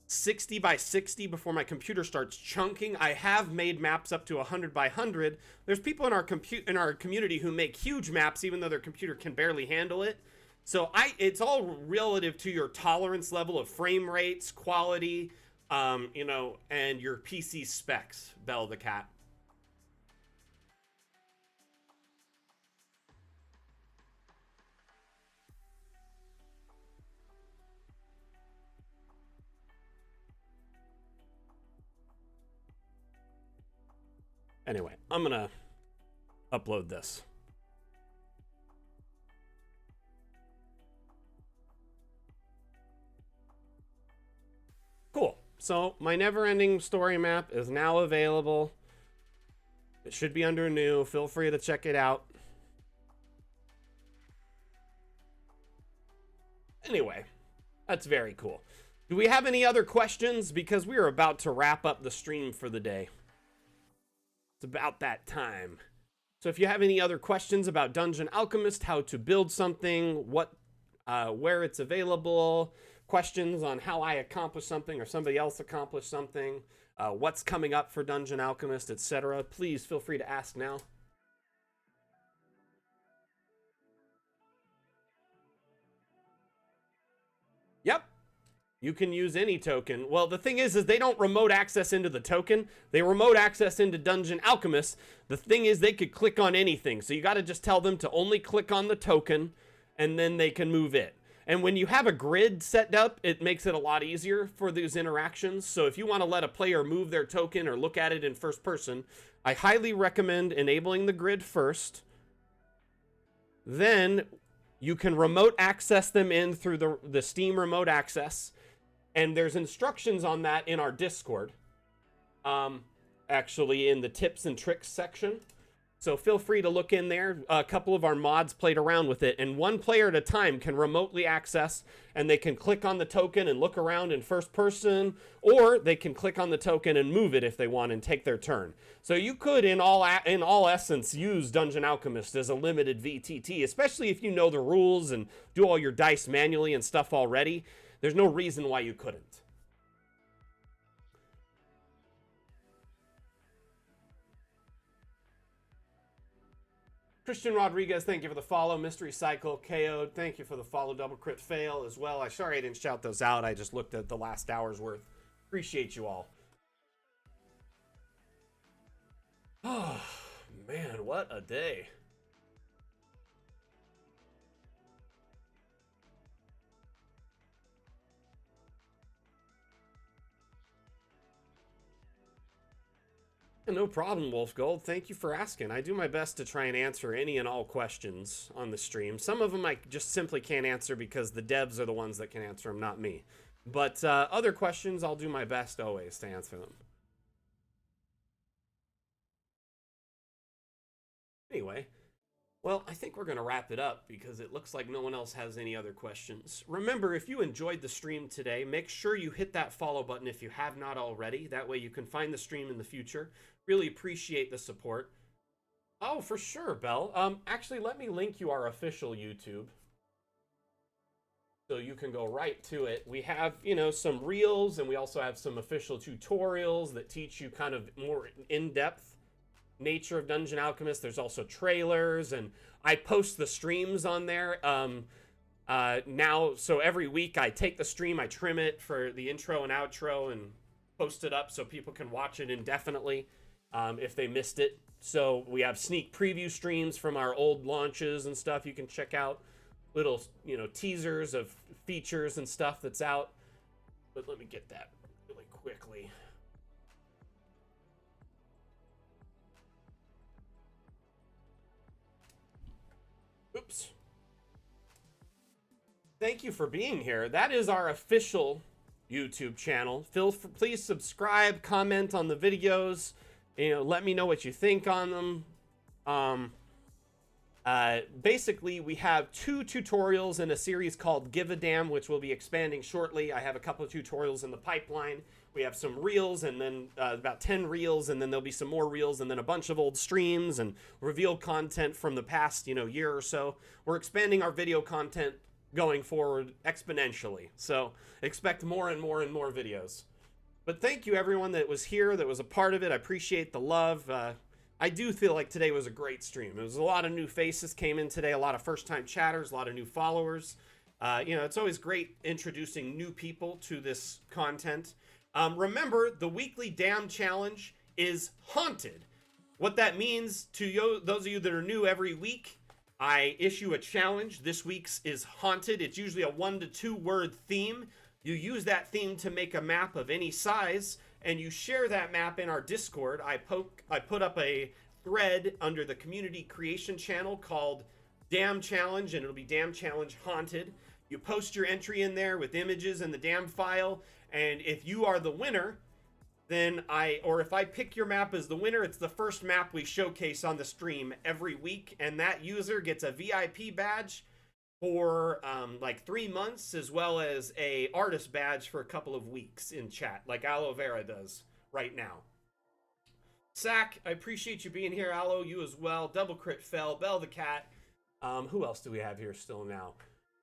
60 by 60 before my computer starts chunking. I have made maps up to 100 by 100. There's people in our community who make huge maps even though their computer can barely handle it. So it's all relative to your tolerance level of frame rates, quality, and your PC specs, Bell the cat. Anyway, I'm gonna upload this. Cool. So my never-ending story map is now available. It should be under new. Feel free to check it out. Anyway, that's very cool. Do we have any other questions? Because we are about to wrap up the stream for the day. It's about that time. So if you have any other questions about Dungeon Alchemist, how to build something, where it's available, questions on how I accomplished something or somebody else accomplished something, what's coming up for Dungeon Alchemist, etc., please feel free to ask now. Yep. You can use any token. Well, the thing is they don't remote access into the token. They remote access into Dungeon Alchemist. The thing is they could click on anything. So you got to just tell them to only click on the token and then they can move it. And when you have a grid set up, it makes it a lot easier for these interactions. So if you want to let a player move their token or look at it in first person, I highly recommend enabling the grid first. Then you can remote access them in through the Steam remote access. And there's instructions on that in our Discord. Actually in the tips and tricks section. So feel free to look in there. A couple of our mods played around with it, and one player at a time can remotely access, and they can click on the token and look around in first person, or they can click on the token and move it if they want and take their turn. So you could, in all essence, use Dungeon Alchemist as a limited VTT, especially if you know the rules and do all your dice manually and stuff already. There's no reason why you couldn't. Christian Rodriguez, thank you for the follow. Mystery Cycle, KO'd, thank you for the follow. Double Crit Fail as well. I'm sorry I didn't shout those out. I just looked at the last hour's worth. Appreciate you all. Oh, man, what a day. No problem, Wolf Gold. Thank you for asking. I do my best to try and answer any and all questions on the stream. Some of them I just simply can't answer because the devs are the ones that can answer them, not me. But other questions, I'll do my best always to answer them. Anyway, well, I think we're going to wrap it up because it looks like no one else has any other questions. Remember, if you enjoyed the stream today, make sure you hit that follow button if you have not already. That way you can find the stream in the future. Really appreciate the support. Oh, for sure, Belle. Actually, let me link you our official YouTube. So you can go right to it. We have, some reels, and we also have some official tutorials that teach you kind of more in-depth nature of Dungeon Alchemist. There's also trailers, and I post the streams on there now. So every week I take the stream, I trim it for the intro and outro, and post it up so people can watch it indefinitely if they missed it. So we have sneak preview streams from our old launches and stuff you can check out. Little, teasers of features and stuff that's out. But let me get that really quickly. Oops. Thank you for being here. That is our official YouTube channel. Please subscribe, comment on the videos. Let me know what you think on them. Basically, we have 2 tutorials in a series called Give a Damn, which will be expanding shortly. I have a couple of tutorials in the pipeline. We have some reels, and then about 10 reels, and then there'll be some more reels, and then a bunch of old streams and reveal content from the past, year or so. We're expanding our video content going forward exponentially. So expect more and more and more videos. But thank you everyone that was here, that was a part of it. I appreciate the love. I do feel like today was a great stream. It was a lot of new faces came in today, a lot of first-time chatters, a lot of new followers. It's always great introducing new people to this content. Remember, the weekly Damn Challenge is haunted. What that means to you, those of you that are new, every week, I issue a challenge. This week's is haunted. It's usually a 1 to 2 word theme. You use that theme to make a map of any size, and you share that map in our Discord. I put up a thread under the community creation channel called Damn Challenge, and it'll be Damn Challenge Haunted. You post your entry in there with images and the damn file, and if you are the winner, then if I pick your map as the winner, it's the first map we showcase on the stream every week, and that user gets a VIP badge for like 3 months, as well as a artist badge for a couple of weeks in chat, like Aloe Vera does right now. Sack, I appreciate you being here. Aloe, you as well. Double Crit Fell, Bell the Cat. Who else do we have here still now?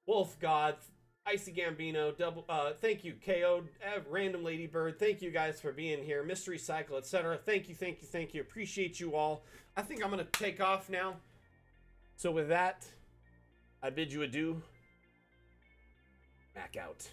Wolf God, Icy Gambino, thank you, KO, Random Ladybird, thank you guys for being here, Mystery Cycle, etc. Thank you, appreciate you all. I think I'm going to take off now. So with that, I bid you adieu. Back out.